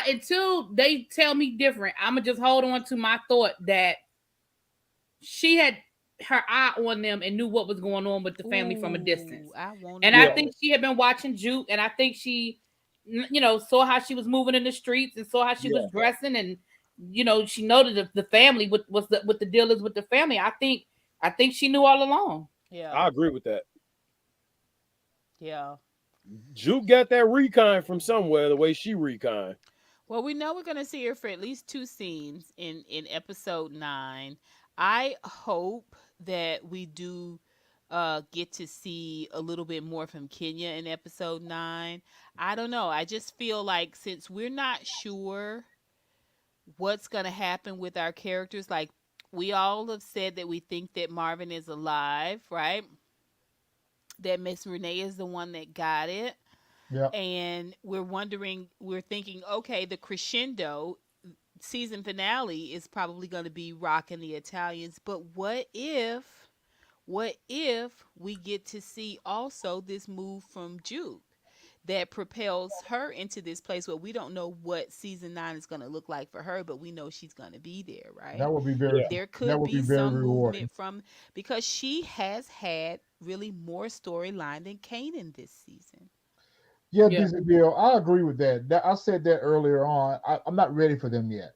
until they tell me different, I'ma just hold on to my thought that she had her eye on them and knew what was going on with the family from a distance. Ooh, I wanted And I Yeah. that. think she had been watching Juke, and I think she, saw how she was moving in the streets and saw how she was Yeah. dressing, and she noted the family what the deal is with the family. I think she knew all along. Yeah. I agree with that. Yeah. Juke got that recon from somewhere, the way she recon. Well, we know we're going to see her for at least two scenes in episode 9. I hope that we do get to see a little bit more from Kenya in episode 9. I don't know. I just feel like since we're not sure what's going to happen with our characters, like we all have said that we think that Marvin is alive, right? That Miss Renee is the one that got it. Yeah. And we're thinking, okay, the crescendo season finale is probably going to be rocking the Italians, but what if we get to see also this move from Juke that propels her into this place where we don't know what season 9 is going to look like for her, but we know she's going to be there, That right? would be very Yeah. There that could would be be very some rewarding. movement from, because she has had really more storyline than Kanan this season. Yeah, Yeah. Dizzy Bill, I agree with that. I said that earlier on. I'm not ready for them yet.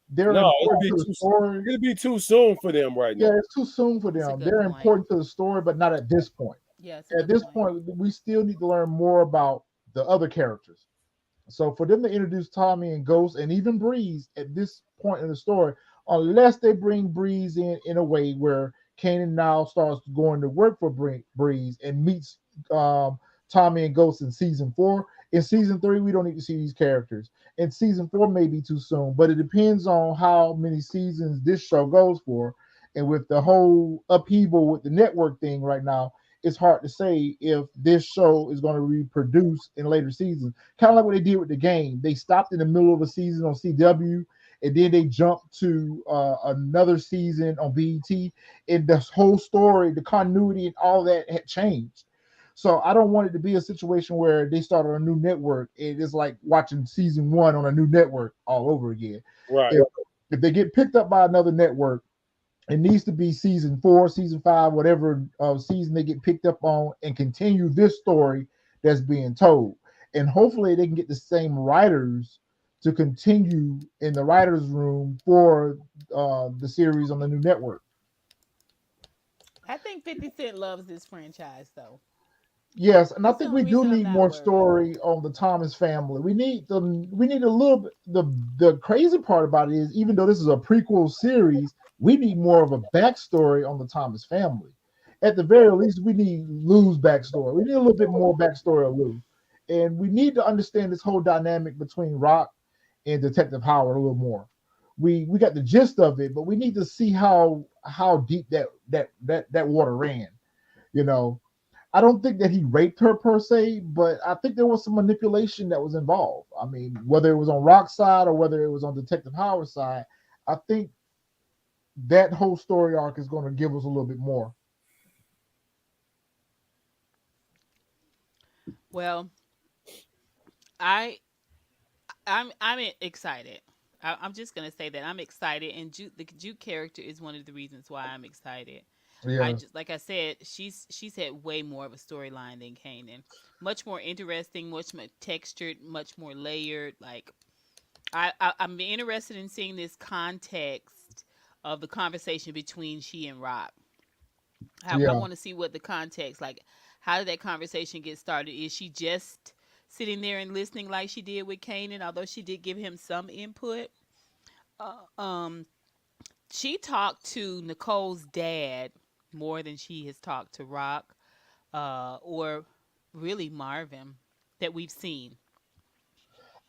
They're No, important to the story. it'd be too soon for them right Yeah, now. it's too soon for That's a them. good They're point. important to the story, but not at this point. Yeah, it's a At good this point. point, we still need to learn more about the other characters. So for them to introduce Tommy and Ghost and even Breeze at this point in the story, unless they bring Breeze in a way where Kanan now starts going to work for Breeze and meets um, Tommy and Ghost in season 4. In season 3, we don't need to see these characters. In season 4, may be too soon, but it depends on how many seasons this show goes for. And with the whole upheaval with the network thing right now, it's hard to say if this show is going to reproduce in later seasons. Kind of like what they did with the game. They stopped in the middle of a season on CW, and then they jumped to another season on BET. And the whole story, the continuity, and all that had changed. So I don't want it to be a situation where they start on a new network. It is like watching season one on a new network all over again. Right. If they get picked up by another network, it needs to be season four, season five, whatever season they get picked up on, and continue this story that's being told. And hopefully they can get the same writers to continue in the writers' room for the series on the new network. I think 50 Cent loves this franchise, though. Yes, and I That's the think we only do reason I'm need not more worried. story on the Thomas family. We need a little bit. The crazy part about it is, even though this is a prequel series, we need more of a backstory on the Thomas family. At the very least, we need Lou's backstory. We need a little bit more backstory of Lou, and we need to understand this whole dynamic between Rock and Detective Howard a little more. We got the gist of it, but we need to see how deep that water ran. You know, I don't think that he raped her per se, but I think there was some manipulation that was involved. I mean, whether it was on Rock's side or whether it was on Detective Howard's side, I think that whole story arc is going to give us a little bit more. Well, I I'm excited. I'm just gonna say that I'm excited, and the Juke character is one of the reasons why I'm excited. I Yes. just like I said, she's had way more of a storyline than Kanan. Much more interesting, much more textured, much more layered. Like I'm interested in seeing this context of the conversation between she and Rock. I Yeah. want to see what the context, like, how did that conversation get started? Is she just sitting there and listening like she did with Kanan, although she did give him some input? Uh, um, she talked to Nicole's dad more than she has talked to Rock, or really Marvin that we've seen.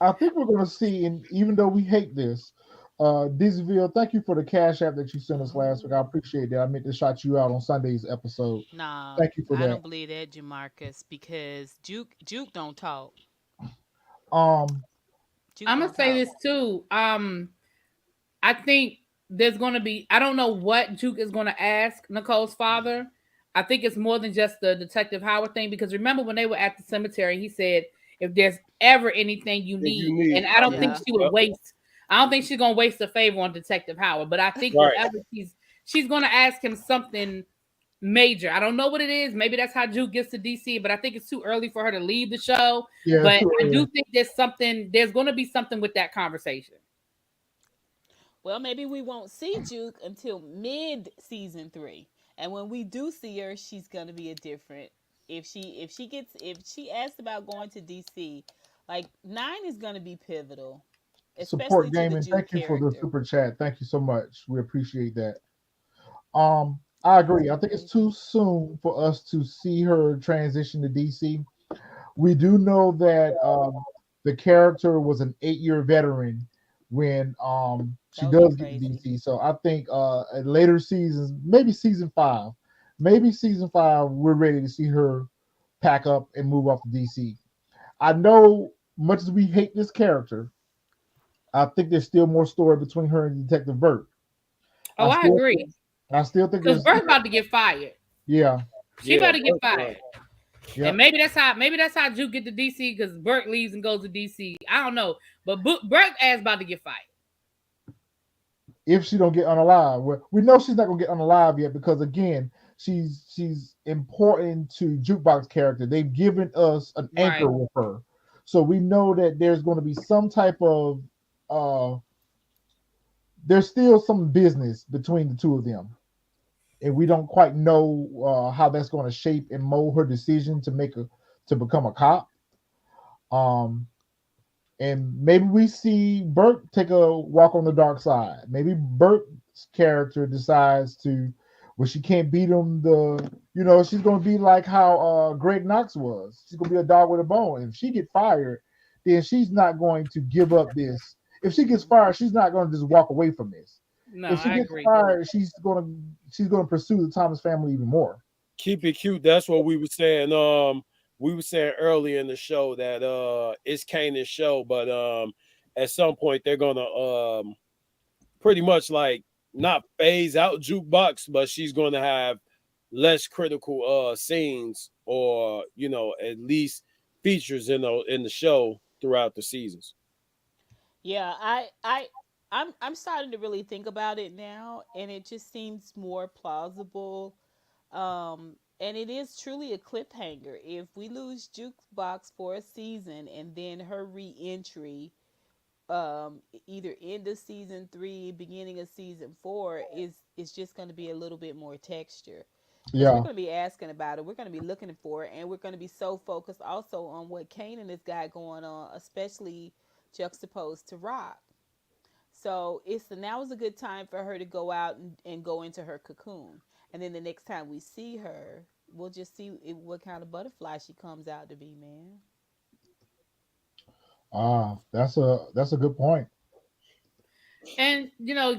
I think we're going to see, and even though we hate this, Dizzyville, thank you for the cash app that you sent us last week. I appreciate that. I meant to shout you out on Sunday's episode. Nah, Thank you for I that. don't believe that, Jamarcus, because Juke don't talk. Um, Juke I'm gonna don't say talk. this too. I think there's gonna be. I don't know what Juke is gonna ask Nicole's father. I think it's more than just the Detective Howard thing, because remember when they were at the cemetery, he said, "If there's ever anything you If you need," need, and I don't I'm think Yeah. here. she would Yep. waste. I don't think she's gonna waste a favor on Detective Howard, but I think Right. whatever she's gonna ask him something major. I don't know what it is. Maybe that's how Juke gets to DC, but I think it's too early for her to leave the show. yeah, it's But too I early. do think there's going to be something with that conversation. Well, maybe we won't see Juke until mid season 3, and when we do see her, she's gonna be a different. If she asks about going to DC, like 9 is gonna be pivotal, especially Support to the gaming. Juke Thank you for the character. super chat. Thank you so much. We appreciate that. I That's agree. I think it's too crazy. soon for us to see her transition to DC. We do know that the character was an 8-year veteran when she That would be does get to crazy. DC. So I think at later seasons, maybe season five, we're ready to see her pack up and move off to DC. I know, much as we hate this character, I think there's still more story between her and Detective Burt. Oh, I I still, agree. I still think Because there's, Bert's about to get fired. yeah, She Yeah. about to get That's fired. right. yeah. And maybe that's how Juke get to DC, because Bert leaves and goes to DC. I don't know. But Bert ass about to get fired. If she don't get unalive. Well, we know she's not gonna get unalive yet because again, she's important to Jukebox character. They've given us an Right. anchor with her, so we know that there's going to be some type of uh, there's still some business between the two of them, and we don't quite know how that's going to shape and mold her decision to become a cop. Um, and maybe we see Burt take a walk on the dark side. Maybe Burt's character decides to, well, she can't beat him. She's gonna be like how Greg Knox was. She's gonna be a dog with a bone. If she get fired, then she's not going to give up this. If she gets fired, she's not going to just walk away from this. No, If she I gets agree. fired, she's gonna pursue the Thomas family even more. Keep it cute. That's what we were saying. We were saying earlier in the show that it's Kanan's show, but at some point they're gonna pretty much like not phase out Jukebox, but she's gonna have less critical scenes or at least features in the show throughout the seasons. Yeah, I'm starting to really think about it now, and it just seems more plausible. And it is truly a cliffhanger. If we lose Jukebox for a season, and then her re-entry, either end of season 3, beginning of season 4, is just going to be a little bit more texture. Because we're Yeah, going to be asking about it, we're going to be looking for it, and we're going to be so focused also on what Kanan has got going on, especially juxtaposed to Rock. So now is a good time for her to go out and go into her cocoon. And then the next time we see her, we'll just see what kind of butterfly she comes out to be, man. that's a good point. And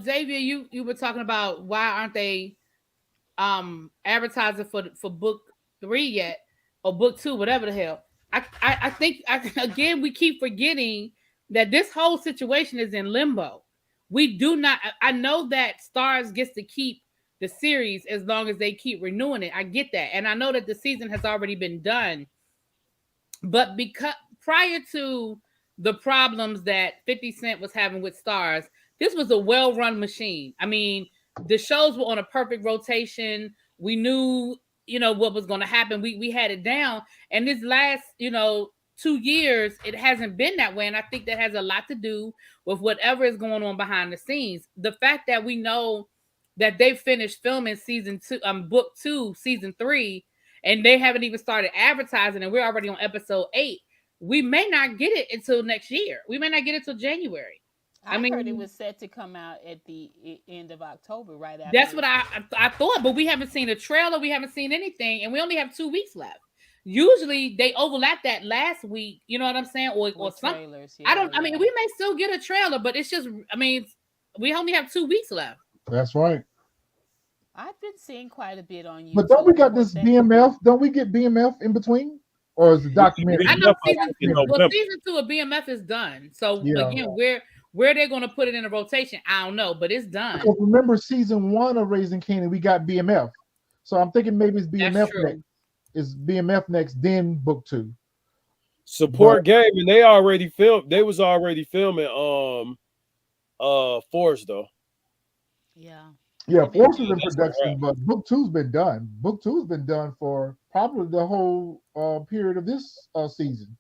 Xavier, you were talking about why aren't they advertising for book 3 yet, or book 2, whatever the hell. I think again we keep forgetting that this whole situation is in limbo. We do not. I know that Stars gets to keep the series as long as they keep renewing it. I get that, and I know that the season has already been done. But because prior to the problems that 50 Cent was having with Stars, this was a well-run machine. I mean, the shows were on a perfect rotation. We knew, what was going to happen. We had it down. And this last, 2 years, it hasn't been that way. And I think that has a lot to do with whatever is going on behind the scenes. The fact that we know that they finished filming book 2, season 3, and they haven't even started advertising, and we're already on episode 8. We may not get it until next year. We may not get it till January. I heard it was set to come out at the end of October, right after. That's what I thought, but we haven't seen a trailer. We haven't seen anything, and we only have 2 weeks left. Usually they overlap that last week. You know what I'm saying? Or some trailers. Yeah, I mean, we may still get a trailer, but it's just. I mean, we only have 2 weeks left. That's right. I've been seeing quite a bit on YouTube. But don't we got this BMF? Don't we get BMF in between? Or is the documentary? I know season 2 of BMF is done. So again, where they're going to put it in a rotation, I don't know, but it's done. Because remember, season 1 of Raising Kanan, we got BMF. So I'm thinking maybe it's BMF next. It's BMF next, then book 2. Support game, and they already filmed. They was already filming Force though. Yeah. Yeah, Force is in production, but book 2's been done. Book 2's been done for probably the whole period of this season.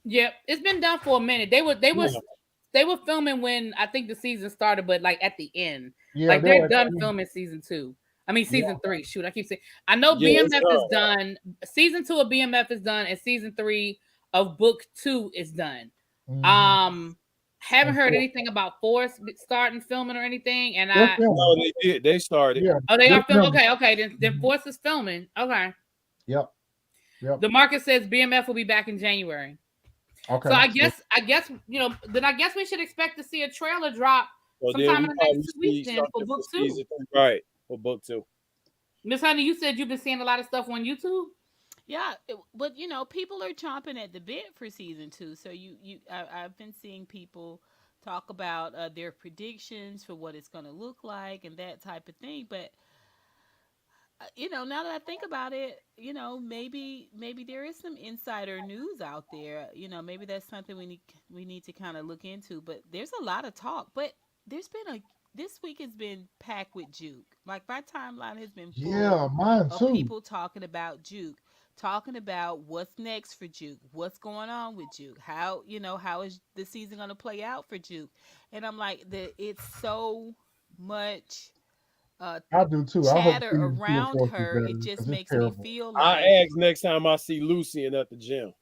Yeah, it's been done for a minute. They were filming when I think the season started, but like at the end. Yeah, like they're done filming season 2. I mean season 3. Shoot, I keep saying. I know BMF is done. Season 2 of BMF is done, and season 3 of book 2 is done. Mm-hmm. Haven't heard anything about Force starting filming or anything, and no, they did. They started. Yeah. Oh, they are filming. Okay. Then Force is filming. Okay. Yep. The market says BMF will be back in January. Okay. So I guess then I guess we should expect to see a trailer drop sometime in the next 2 weeks then for book 2. Right, for book 2. Miss Honey, you said you've been seeing a lot of stuff on YouTube. Yeah, but people are chomping at the bit for season 2. So I've been seeing people talk about their predictions for what it's going to look like and that type of thing. But now that I think about it, maybe there is some insider news out there. Maybe that's something we need to kind of look into. But there's a lot of talk. But this week has been packed with Juke. Like my timeline has been full mine too. of people talking about Juke. Talking about what's next for Juke, what's going on with Juke, how is the season going to play out for Juke, and I'm like, it's so much. I do too. Chatter around her, it just makes me feel like. I ask next time I see Lucian at the gym.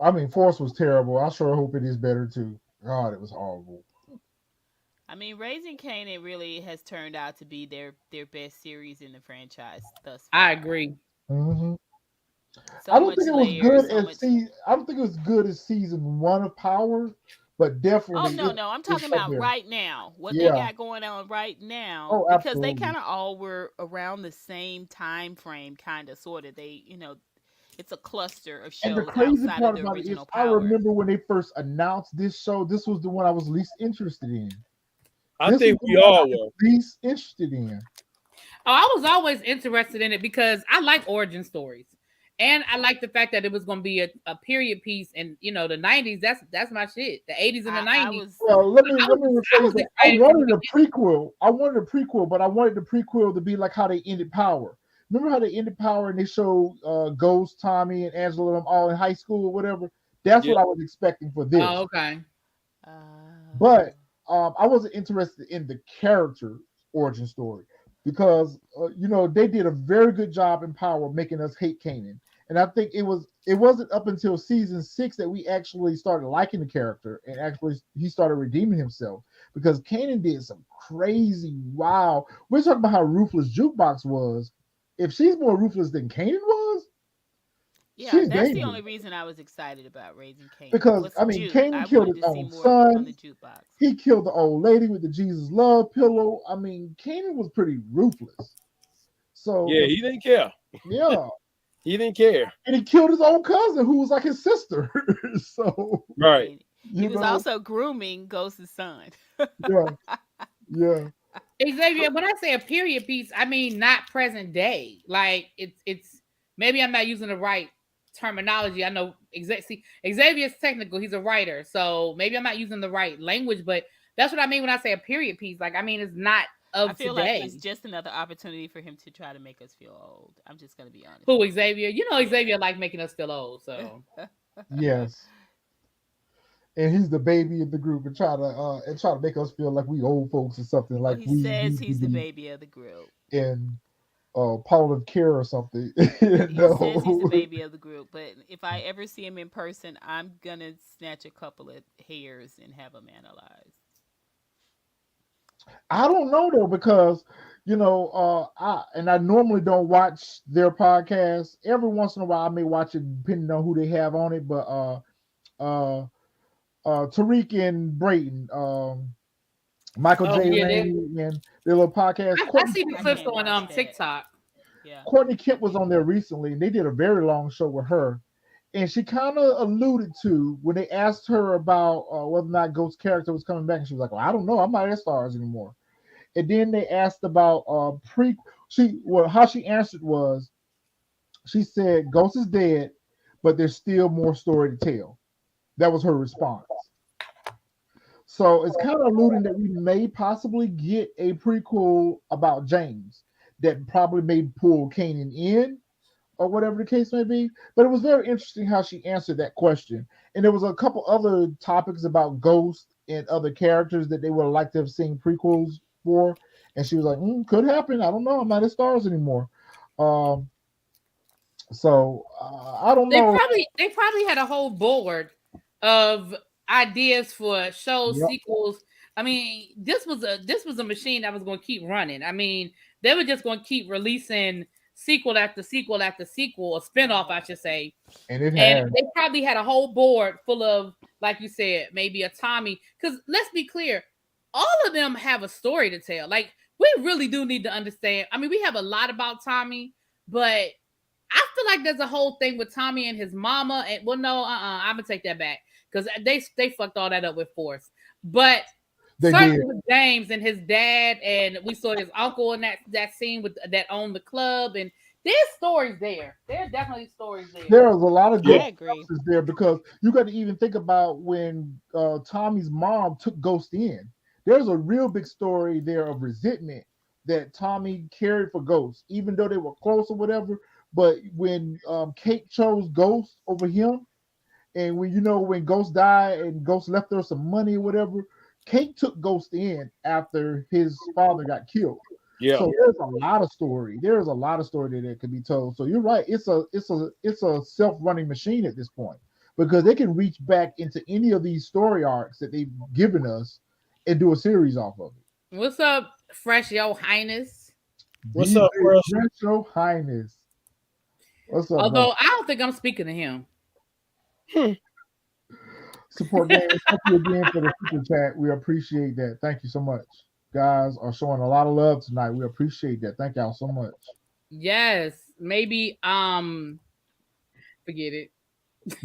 I mean, Force was terrible. I sure hope it is better too. God, it was horrible. I mean, Raising Kanan really has turned out to be their best series in the franchise thus far. I agree. Mm-hmm. I don't think it was good I don't think it was good as season 1 of Power, but definitely. Oh no! I'm talking about right now. What they got going on right now, because absolutely. They kind of all were around the same time frame, kind of, sort of. They, it's a cluster of shows. And the crazy outside part of the about it is, Power. I remember when they first announced this show. This was the one I was least interested in. I think we all were least interested in. Oh, I was always interested in it because I like origin stories. And I like the fact that it was going to be a period piece, and the 90s. That's my shit. The 80s and the I 90s. was Well, let me I rephrase was that. I excited from the wanted a beginning. prequel. I wanted a prequel, but I wanted the prequel to be like how they ended Power. Remember how they ended Power and they showed Ghost, Tommy, and Angela them all in high school or whatever? That's Yeah. what I was expecting for Oh, this. okay. But I wasn't interested in the character origin story because they did a very good job in Power making us hate Kanan, and I think it wasn't up until season 6 that we actually started liking the character and actually he started redeeming himself because Kanan did some crazy wow. We're talking about how ruthless Jukebox was. If she's more ruthless than Kanan was, Yeah, she's that's the dangerous only reason I was excited about Raising Kanan because was I mean Juke. Kanan I killed wanted his to see own more from the son. jukebox. He killed the old lady with the Jesus love pillow. I mean, Kanan was pretty ruthless. Yeah, So he didn't care. yeah, He didn't care. and he killed his own cousin who was like his sister. So Right. And he you was know, also grooming Ghost's son. yeah, yeah. Xavier, when I say a period piece, I mean not present day. Like it's maybe I'm not using the right terminology. I know Xavier's technical, he's a writer, so maybe I'm not using the right language, but that's what I mean when I say a period piece. Like I mean it's not I of feel like today. it's just another opportunity for him to try to make us feel old. I'm just gonna be honest Who with you. Xavier? You know Yeah. Xavier like making us feel old, so Yes. And he's the baby in the group and try to make us feel like we old folks or something Well, like he we says used to he's the be baby of the group. in palliative care or something. He says he's the No. baby of the group, but if I ever see him in person, I'm gonna snatch a couple of hairs and have them analyzed. I don't know though because I normally don't watch their podcast. Every once in a while I may watch it depending on who they have on it, but uh Tariq and Brayton, Michael oh J. yeah, Laney and their little podcast. I see the I clips can't on watch that. TikTok. Yeah, Courtney I Kemp was can't. on there recently and they did a very long show with her. And she kind of alluded to when they asked her about whether or not Ghost's character was coming back, and she was like, "Well, I don't know. I'm not at Stars anymore." And then they asked about pre. How she answered was she said Ghost is dead, but there's still more story to tell. That was her response. So it's kind of alluding that we may possibly get a prequel about James that probably may pull Kanan in or whatever the case may be. But it was very interesting how she answered that question. And there was a couple other topics about Ghost and other characters that they would have liked to have seen prequels for. And she was like, could happen. I don't know. I'm not at Stars anymore. Um, I don't They know. probably had a whole board of ideas for shows, Yep. sequels. I mean, this was a machine that was going to keep running. I mean, they were just going to keep releasing sequel after sequel after sequel, or spinoff, I should say. And it And has. they probably had a whole board full of, like you said, maybe a Tommy. Because let's be clear, all of them have a story to tell. Like we really do need to understand. I mean, we have a lot about Tommy, but I feel like there's a whole thing with Tommy and his mama. And well, no, I'm gonna take that back because they fucked all that up with Force. But They certainly did. with James and his dad, and we saw his uncle in that scene with that owned the club, and there's stories there. There are definitely stories there. There's a lot of good Yeah. I agree. references there because you got to even think about when Tommy's mom took Ghost in. There's a real big story there of resentment that Tommy carried for Ghost, even though they were close or whatever. But when Kate chose Ghost over him, and when Ghost died and Ghost left her some money or whatever, Kate took Ghost in after his father got killed. Yeah. So there's a lot of story. There's a lot of story that could be told. So you're right. It's a self-running machine at this point because they can reach back into any of these story arcs that they've given us and do a series off of it. What's up, Fresh Yo Highness? What's up, Russ? Your Highness. What's up, brother? Although I don't think I'm speaking to him. Support game. Thank you again for the super chat. We appreciate that. Thank you so much. Guys are showing a lot of love tonight. We appreciate that. Thank y'all so much. Yes, maybe forget it.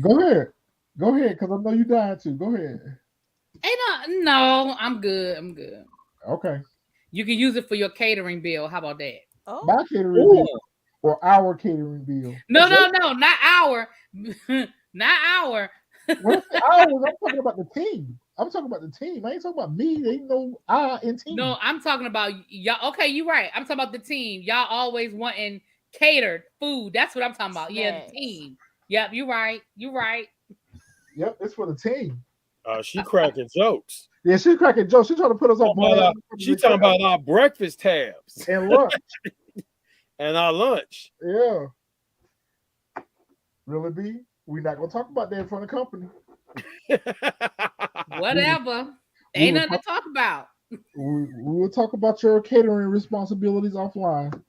Go ahead. Go ahead, because I know you dying too. Go ahead. No, I'm good. I'm good. Okay. You can use it for your catering bill. How about that? Oh, My catering bill Ooh. or our catering bill. No, not our, not our. When I say ours, I'm talking about the team. I'm talking about the team. I ain't talking about me. There ain't no I in team. No, I'm talking about y'all. Okay, you're right. I'm talking about the team. Y'all always wanting catered food. That's what I'm talking about. Yeah, the snacks. team. Yep, you're right. You're right. Yep, it's for the team. She cracking jokes. Yeah, she cracking jokes. She trying to put us on blast She talking about our breakfast tabs and lunch. and our lunch. Yeah, really, B. We not gonna talk about that in front of company. Whatever. We Ain't will nothing to talk about. we will talk about your catering responsibilities offline.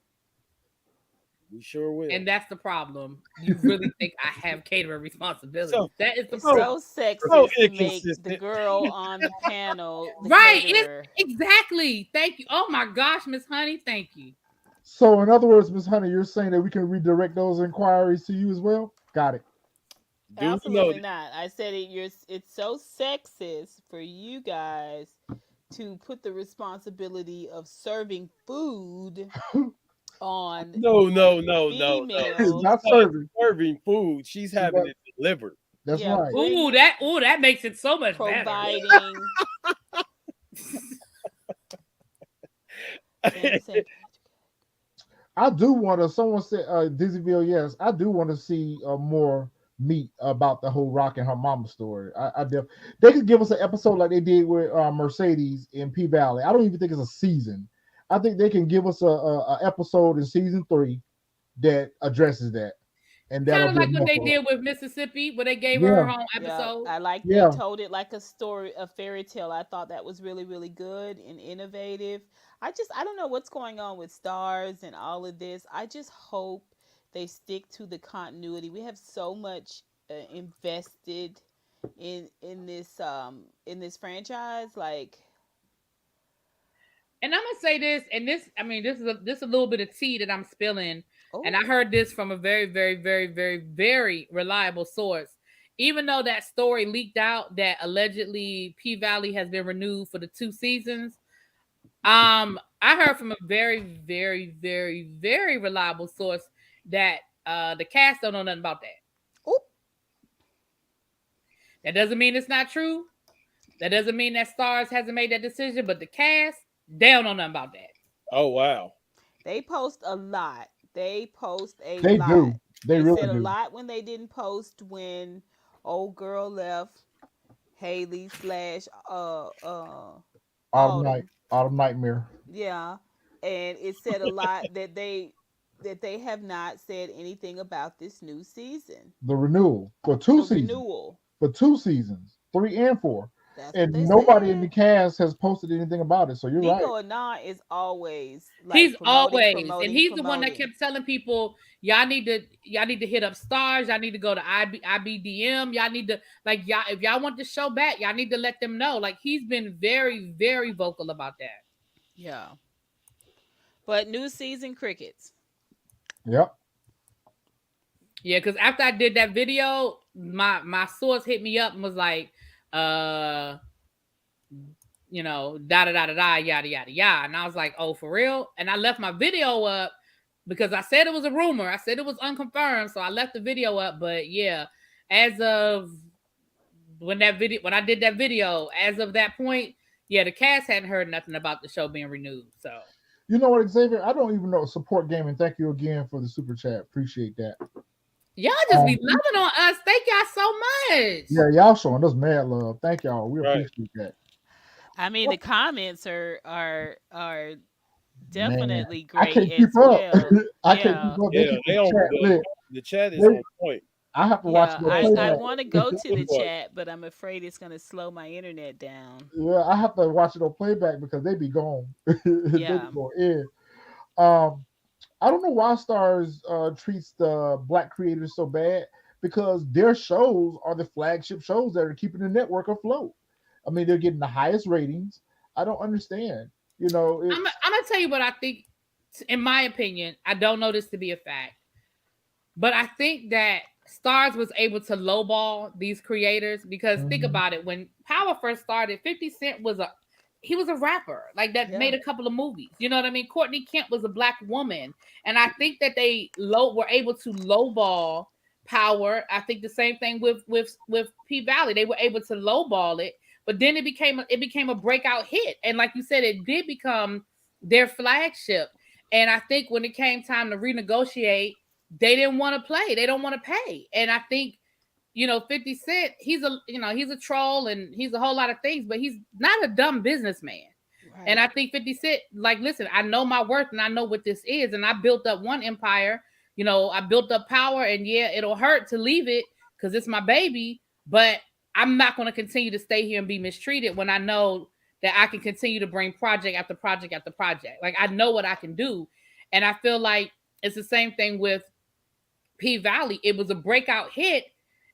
We sure will. And that's the problem. You really think I have catering responsibilities? So, That is the It's problem. so sexist so to make the inconsistent. girl on the panel the Right. caterer. Exactly. Thank you. Oh my gosh, Miss Honey. Thank you. So, in other words, Miss Honey, you're saying that we can redirect those inquiries to you as well? Got it. Do you know Absolutely not. I said it's so sexist for you guys to put the responsibility of serving food on no. females. Not serving. Serving food. She's having it delivered. That's Yeah, right. Ooh, that makes it so much better. providing. Same. I do want to. Someone said, Dizzyville, yes, I do want to see more meat about the whole Rock and her mama story. They could give us an episode like they did with Mercedes in P Valley. I don't even think it's a season. I think they can give us a episode in season 3 that addresses that, and that'll Kind of be like what enough they for did with Mississippi, where they gave her yeah, her own Yeah, episode. I like they yeah. told it like a story, a fairy tale. I thought that was really, really good and innovative. I don't know what's going on with stars and all of this. I just hope they stick to the continuity. We have so much invested in this franchise. Like, And I'm gonna say this, and this, I mean, this is a little bit of tea that I'm spilling, and I oh, heard this from a very, very, very, very, very reliable source. Even though that story leaked out that allegedly P Valley has been renewed for the 2 seasons, I heard from a very, very, very, very reliable source that the cast don't know nothing about that. oh, That doesn't mean it's not true. That doesn't mean that Stars hasn't made that decision, but the cast, they don't know nothing about that. Oh wow. they post a lot. They post a They lot. do. They They really said a do. lot when they didn't post when old girl left. Haley slash Autumn night, Autumn. autumn nightmare. Yeah. And it said a lot that they have not said anything about this new season. The renewal for 2 The seasons. renewal. For 2 seasons, 3 and 4, That's what and they nobody in the said. cast has posted anything about it. So you're right. Nico Anon is always like He's always, and promoting, he's the one that promoting. kept telling people, y'all need to hit up Stars, y'all need to go to IBDM, y'all need to, like, y'all, if y'all want the show back, y'all need to let them know. Like, he's been very, very vocal about that. Yeah. But new season crickets. Yep. Yeah, because after I did that video, my source hit me up and was like, da da da da da, yada yada yada, and I was like, oh, for real? And I left my video up because I said it was a rumor. I said it was unconfirmed, so I left the video up. But yeah, as of when I did that video, as of that point, yeah, the cast hadn't heard nothing about the show being renewed. So You know what, Xavier? I don't even know support gaming. Thank you again for the super chat. Appreciate that. y'all just be loving on us. Thank y'all so much. Yeah, y'all showing us mad love. Thank y'all. We Right. appreciate that. I mean, the comments are Man, definitely I great can't as keep up. well. I can't Yeah. keep up. Yeah, They keep they the on chat lit. the chat is They- on point. I have to watch Yeah, the I playback. want to go to the What? chat, but I'm afraid it's going to slow my internet down. Yeah, I have to watch it on playback because they be gone. They be Yeah. going in. Um, I don't know why Stars treats the black creators so bad because their shows are the flagship shows that are keeping the network afloat. I mean, they're getting the highest ratings. I don't understand. You know, I'm gonna tell you what I think. In my opinion, I don't know this to be a fact, but I think that Stars was able to lowball these creators because think Mhm. about it. When Power first started, 50 Cent was he was a rapper like that Yeah. made a couple of movies. You know what I mean? Courtney Kemp was a black woman, and I think that they were able to lowball Power. I think the same thing with P Valley. They were able to lowball it, but then it became a breakout hit, and like you said, it did become their flagship. And I think when it came time to renegotiate, they didn't want to play. They don't want to pay, and I think 50 Cent, he's a troll and he's a whole lot of things, but he's not a dumb businessman. And Right. I think 50 Cent, like, listen, I know my worth and I know what this is. And I built up one empire, I built up Power, and yeah, it'll hurt to leave it because it's my baby, but I'm not going to continue to stay here and be mistreated when I know that I can continue to bring project after project after project. Like, I know what I can do. And I feel like it's the same thing with P Valley. It was a breakout hit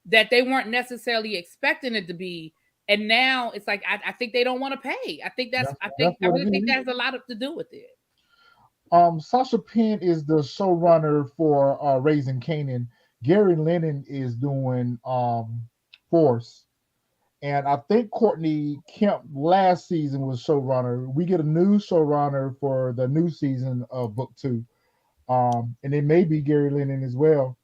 that they weren't necessarily expecting it to be. And now it's like I think they don't want to pay. That's I what really it think that is. has a lot to do with it. Sasha Penn is the showrunner for Raising Kanan. Gary Lennon is doing Force. And I think Courtney Kemp last season was showrunner. We get a new showrunner for the new season of Book Two. And it may be Gary Lennon as well.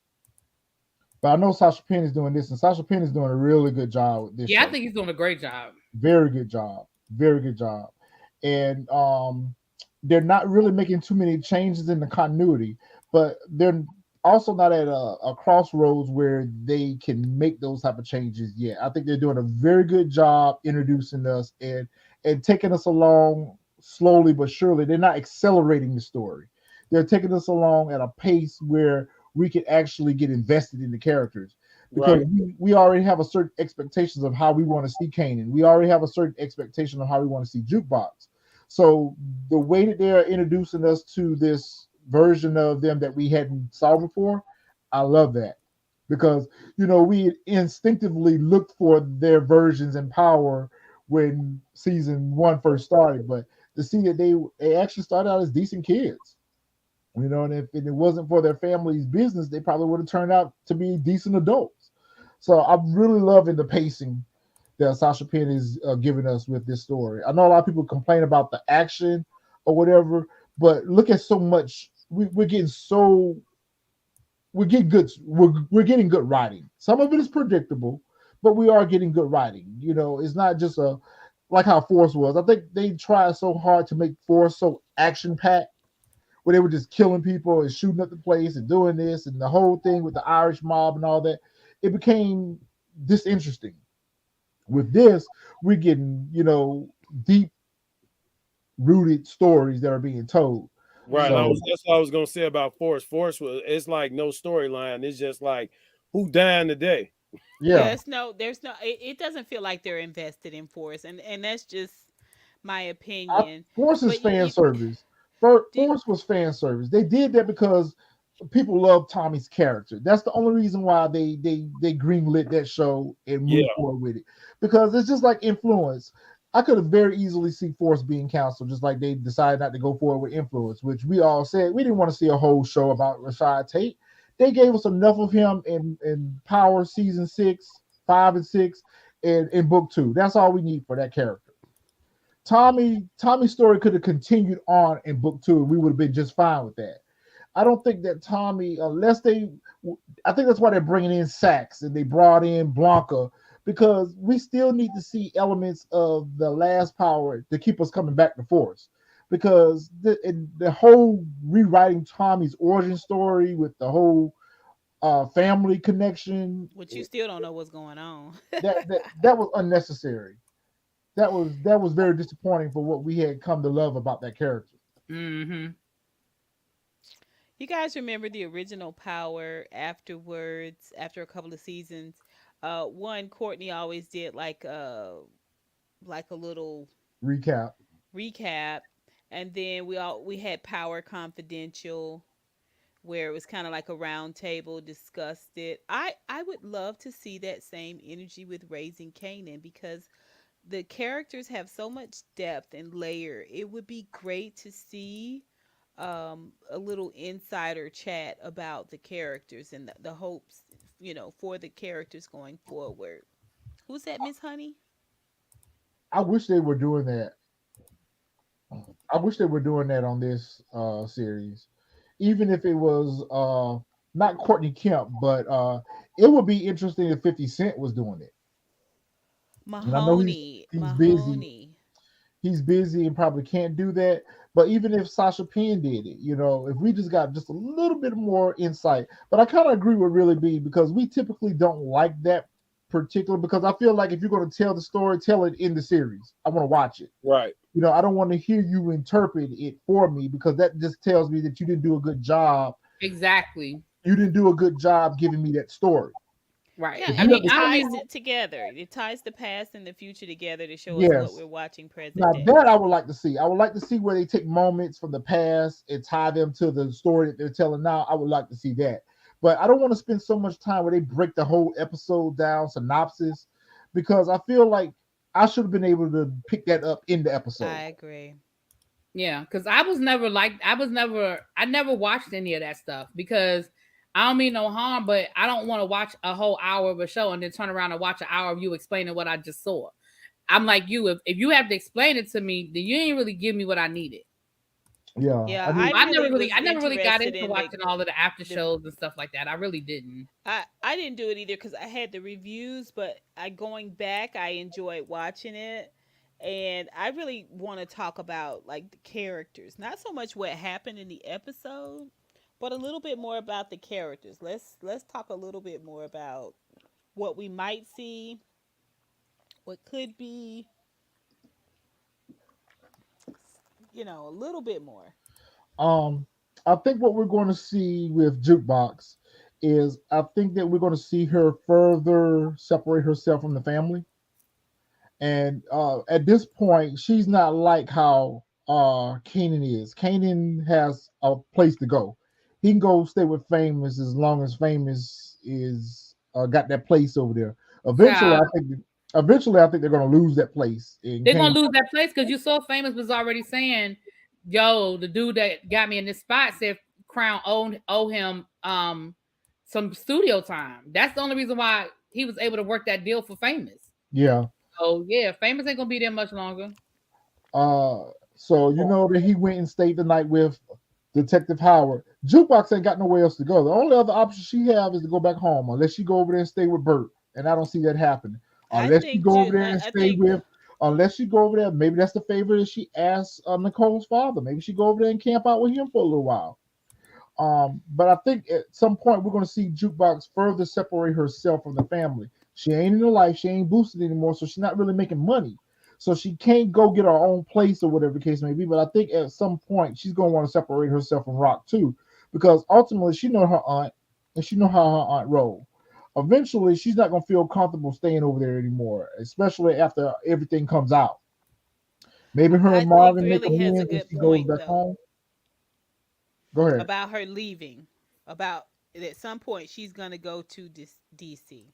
But I know Sasha Penn is doing this, and Sasha Penn is doing a really good job with this Yeah, I show. think he's doing a great job. Very good job. Very good job. And they're not really making too many changes in the continuity, but they're also not at a crossroads where they can make those type of changes yet. I think they're doing a very good job introducing us and taking us along slowly but surely. They're not accelerating the story. They're taking us along at a pace where we can actually get invested in the characters because Right. we already have a certain expectations of how we want to see Kanan. We already have a certain expectation of how we want to see Jukebox. So the way that they're introducing us to this version of them that we hadn't saw before, I love that because we instinctively looked for their versions and power when season one first started, but to see that they actually started out as decent kids, and if it wasn't for their family's business, they probably would have turned out to be decent adults. So I'm really loving the pacing that Sasha Penn is giving us with this story. I know a lot of people complain about the action or whatever, but look at so much. We're getting so we're getting good. We're getting good writing. Some of it is predictable, but we are getting good writing. It's not just a like how Force was. I think they tried so hard to make Force so action packed where they were just killing people and shooting up the place and doing this and the whole thing with the Irish mob and all that. It became disinteresting. With this, we're getting, deep rooted stories that are being told. Right. And Mm-hmm. So that's what I was gonna say about Force. Force was it's like no storyline. It's just like who dying today. Yeah, yeah, it doesn't feel like they're invested in Force, and that's just my I, opinion. Force is But fan you service. do. Force was fan service. They did that because people love Tommy's character. That's the only reason why they greenlit that show and Yeah. moved forward with it. Because it's just like Influence. I could have very easily seen Force being canceled, just like they decided not to go forward with Influence, which we all said we didn't want to see a whole show about Rashad Tate. They gave us enough of him in Power season 6, 5 and 6, and in book 2. That's all we need for that character. Tommy's story could have continued on in book 2, and we would have been just fine with that. I don't think that Tommy, unless I think that's why they're bringing in Sax and they brought in Blanca because we still need to see elements of the last power to keep us coming back to Force. Because the whole rewriting Tommy's origin story with the whole family connection, Which you still don't know what's going on. that was unnecessary. That was very disappointing for what we had come to love about that character. Mm-hmm. You guys remember the original Power afterwards, after a couple of seasons? One Courtney always did like a little Recap. recap, and then we had Power Confidential, where it was kind of like a round table discussed it. I would love to see that same energy with Raising Kanan because the characters have so much depth and layer. It would be great to see a little insider chat about the characters and the hopes, for the characters going forward. Who's that, Miss Honey? I wish they were doing that. I wish they were doing that on this series, even if it was not Courtney Kemp, but it would be interesting if 50 Cent was doing it. And I know Mahoney, he's busy. Mahoney. He's busy and probably can't do that. But even if Sasha Penn did it, if we just got just a little bit more insight. But I kind of agree with Really B because we typically don't like that particular because I feel like if you're going to tell the story, tell it in the series. I want to watch it. Right. I don't want to hear you interpret it for me because that just tells me that you didn't do a good job. Exactly. You didn't do a good job giving me that story. Right. Yeah, If I and you mean, it have I don't ties even. it together. It ties the past and the future together to show us what yes. we're watching present Now day. that I would like to see. I would like to see where they take moments from the past and tie them to the story that they're telling now. I would like to see that. But I don't want to spend so much time where they break the whole episode down, synopsis, because I feel like I should have been able to pick that up in the episode. I agree. Yeah, because I never watched any of that stuff because I don't mean no harm, but I don't want to watch a whole hour of a show and then turn around and watch an hour of you explaining what I just saw. I'm like you, if you have to explain it to me, then you ain't really give me what I needed. Yeah, Yeah, I I mean, really was I never really got interested into in watching all of the after the shows and stuff like that. I really didn't. I didn't do it either because I had the reviews, but I going back, I enjoyed watching it, and I really want to talk about like the characters, not so much what happened in the episode, but a little bit more about the characters. Let's talk a little bit more about what we might see, what could be, a little bit more. um, I think what we're going to see with Jukebox is I think that we're going to see her further separate herself from the family. And at this point, she's not like how Kanan is. Kanan has a place to go. He can go stay with Famous as long as Famous is got that place over there. Eventually, Child, I think they're going to lose that place. And they're Kanan, gonna lose that place because you saw Famous was already saying, "Yo, the dude that got me in this spot said Crown owe him some studio time." That's the only reason why he was able to work that deal for Famous. yeah. Oh yeah, Famous ain't gonna be there much longer. Uh, so you know that he went and stayed the night with Detective Howard. Jukebox ain't got nowhere else to go. The only other option she have is to go back home, unless she go over there and stay with Bert. And I don't see that happening. I Unless she think go over there and I stay think with, unless she go over there, maybe that's the favor that she asked Nicole's father. Maybe she go over there and camp out with him for a little while. But I think at some point we're going to see Jukebox further separate herself from the family. She ain't in the life. She ain't boosted anymore, so she's not really making money. So she can't go get her own place or whatever the case may be. But I think at some point she's going to want to separate herself from Rock too, because ultimately she know her aunt and she know how her aunt roll. Eventually, she's not going to feel comfortable staying over there anymore, especially after everything comes out. Maybe her I and think Marvin make really has a amends and good she goes point back though home. Go ahead. about her leaving. About at some point she's gonna go to DC.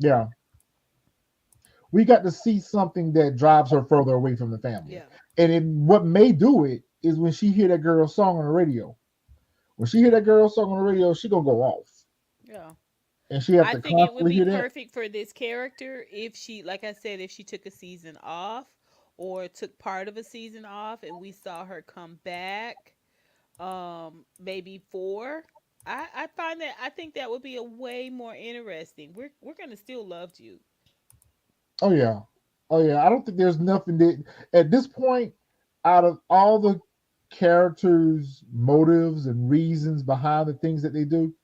Yeah. We got to see something that drives her further away from the family. Yeah, And what may do it is when she hear that girl's song on the radio. When she hear that girl's song on the radio, she gonna go off, yeah. and she have I to think it would constantly be hear that. perfect for this character if she, like I said, if she took a season off or took part of a season off, and we saw her come back, maybe four. I think that would be a way more interesting. We're gonna still love you. Oh yeah, oh yeah. I don't think there's nothing that at this point, out of all the characters' motives and reasons behind the things that they do,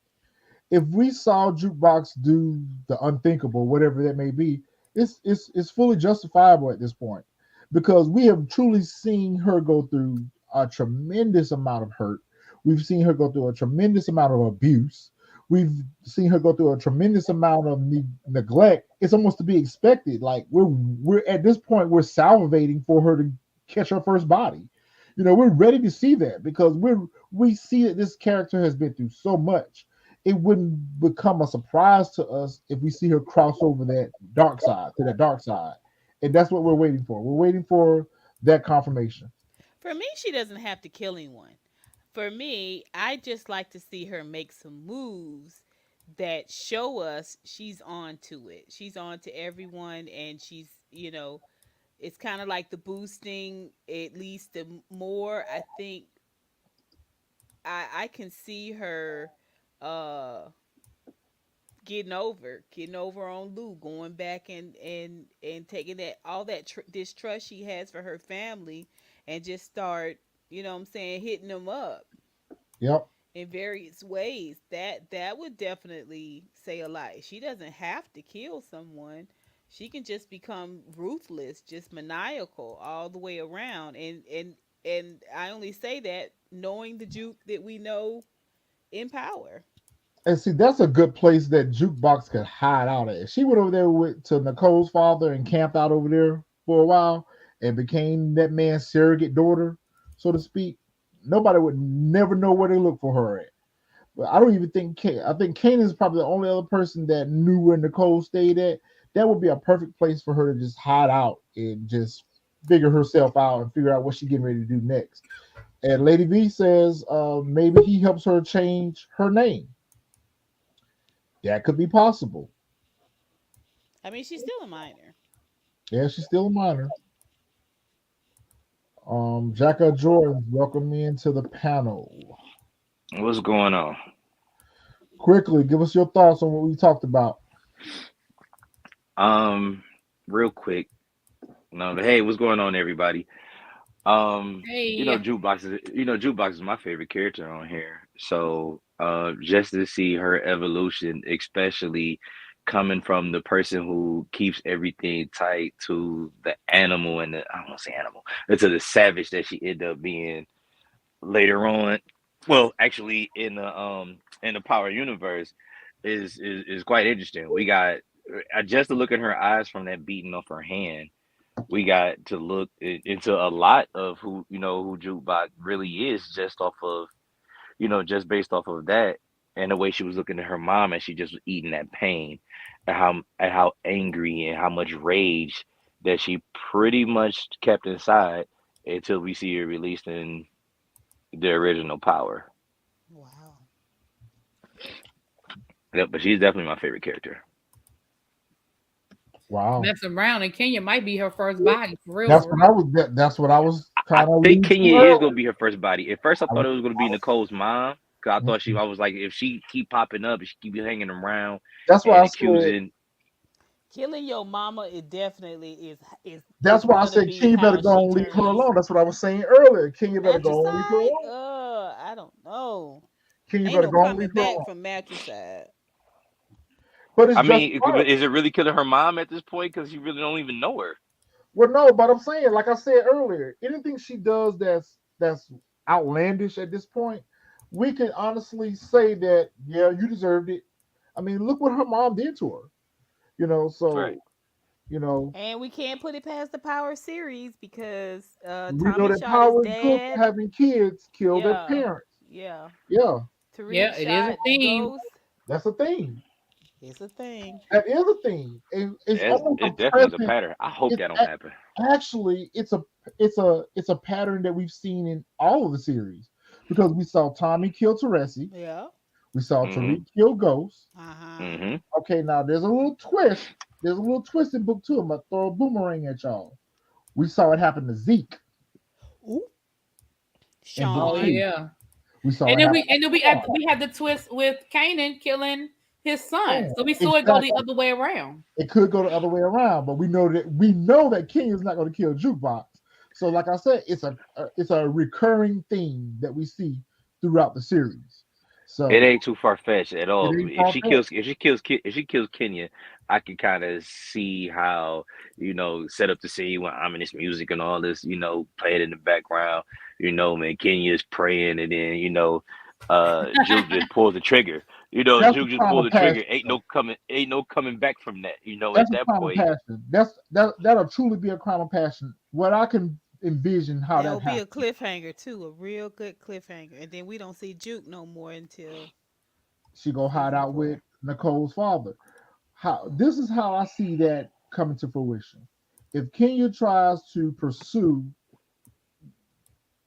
if we saw Jukebox do the unthinkable, whatever that may be, it's fully justifiable at this point because we have truly seen her go through a tremendous amount of hurt. We've seen her go through a tremendous amount of abuse. We've seen her go through a tremendous amount of neglect. It's almost to be expected. Like we're at this point, we're salivating for her to catch her first body. We're ready to see that because we see that this character has been through so much. It wouldn't become a surprise to us if we see her cross over that dark side to that dark side. And that's what we're waiting for. We're waiting for that confirmation. For me, she doesn't have to kill anyone. For me, I just like to see her make some moves that show us she's on to it. She's on to everyone, and she's it's kind of like the boosting, at least the more I think I can see her uh getting over on Lou, going back and taking that all that distrust she has for her family, and just start, what I'm saying, hitting them up Yep. in various ways. That would definitely say a lot. She doesn't have to kill someone. She can just become ruthless, just maniacal all the way around. And I only say that knowing the Juke that we know in Power. And see, that's a good place that Jukebox could hide out at. If she went over there with to Nicole's father and camped out over there for a while and became that man's surrogate daughter, so to speak, nobody would never know where to look for her at. But I don't even think I think Kanan is probably the only other person that knew where Nicole stayed at. That would be a perfect place for her to just hide out and just figure herself out and figure out what she's getting ready to do next. And Lady V says maybe he helps her change her name. That could be possible. I mean, she's still a minor. Yeah, she's still a minor. Jacka Jordan, welcome me into the panel. What's going on? Quickly, give us your thoughts on what we talked about. Um, Real quick. No, but hey, what's going on, everybody? Hey, Jukebox is my favorite character on here. So, just to see her evolution, especially coming from the person who keeps everything tight to the animal and I don't want to say animal, to the savage that she ended up being later on. Well, actually, in the Power universe, is quite interesting. We got just to look at her eyes from that beating of her hand. We got to look into a lot of who Jukebox really is, just off of just based off of that, and the way she was looking at her mom and she just was eating that pain, and how angry and how much rage that she pretty much kept inside until we see her released in the original Power. Wow. Yep, but she's definitely my favorite character. Wow, messing around, and Kenya might be her first body for real. that's For what real. I was. That's what I was I kind of think leading to Kenya is gonna earlier. be her first body. At first, I I thought was, it was gonna I be was- Nicole's mom. Cause I thought mhm. I was like, if she keep popping up, if she keep hanging around That's why and I said. accusing, Killing your mama, it definitely is That's why I gonna said be Kenya better how go she and leave her turns. alone. That's what I was saying earlier. Kenya better go and leave her Matricide? alone. I don't know. Kenya Ain't better no go and coming leave her back alone. from matricide. But it's I just mean, her. is it really killing her mom at this point? Because you really don't even know her. Well, no, but I'm saying, like I said earlier, anything she does that's outlandish at this point, we can honestly say that yeah, you deserved it. I mean, look what her mom did to her. Right. So you know, And we can't put it past the Power series because we know Tommy that shot his power is good for dad. having kids kill their Yeah, parents. yeah. Yeah, Tariq Yeah, it is a shot theme. Ghost. that's a thing. It's a thing. That is a thing. And it's almost a It definitely is a present. pattern. I hope It's that don't happen. actually it's a pattern that we've seen in all of the series because we saw Tommy kill Teresi, Yeah. we saw Mm-hmm. Tariq kill Ghost. Uh huh. Mm-hmm. Okay, now there's a little twist. There's a little twist in book two. I'm gonna throw a boomerang at y'all. We saw it happen to Zeke Ooh. in book Oh Sean. two. yeah. We saw And it then happen we and then we to had Sean. we had the twist with Kanan killing his son. Yeah, So we saw it go the exactly. other way around. It could go the other way around, but we know that King is not going to kill Jukebox. So, like I said, it's a recurring theme that we see throughout the series. It So ain't too far fetched at it all. ain't far fetched. If she kills Kenya, I can kind of see how set up the scene with ominous music and all this, playing in the background. Man, Kenya's praying, and then Juke just pulls the trigger. That's a Juke just crime pulls of the trigger. passion. Though. Ain't no coming back from that. At That's a that crime of point, passion. That'll truly be a crime of passion. What I can envision how There'll that be a happens. cliffhanger too, a real good cliffhanger, and then we don't see Juke no more until She go hide season out with 4. Nicole's father. How this is how I see that coming to fruition. If Kenya tries to pursue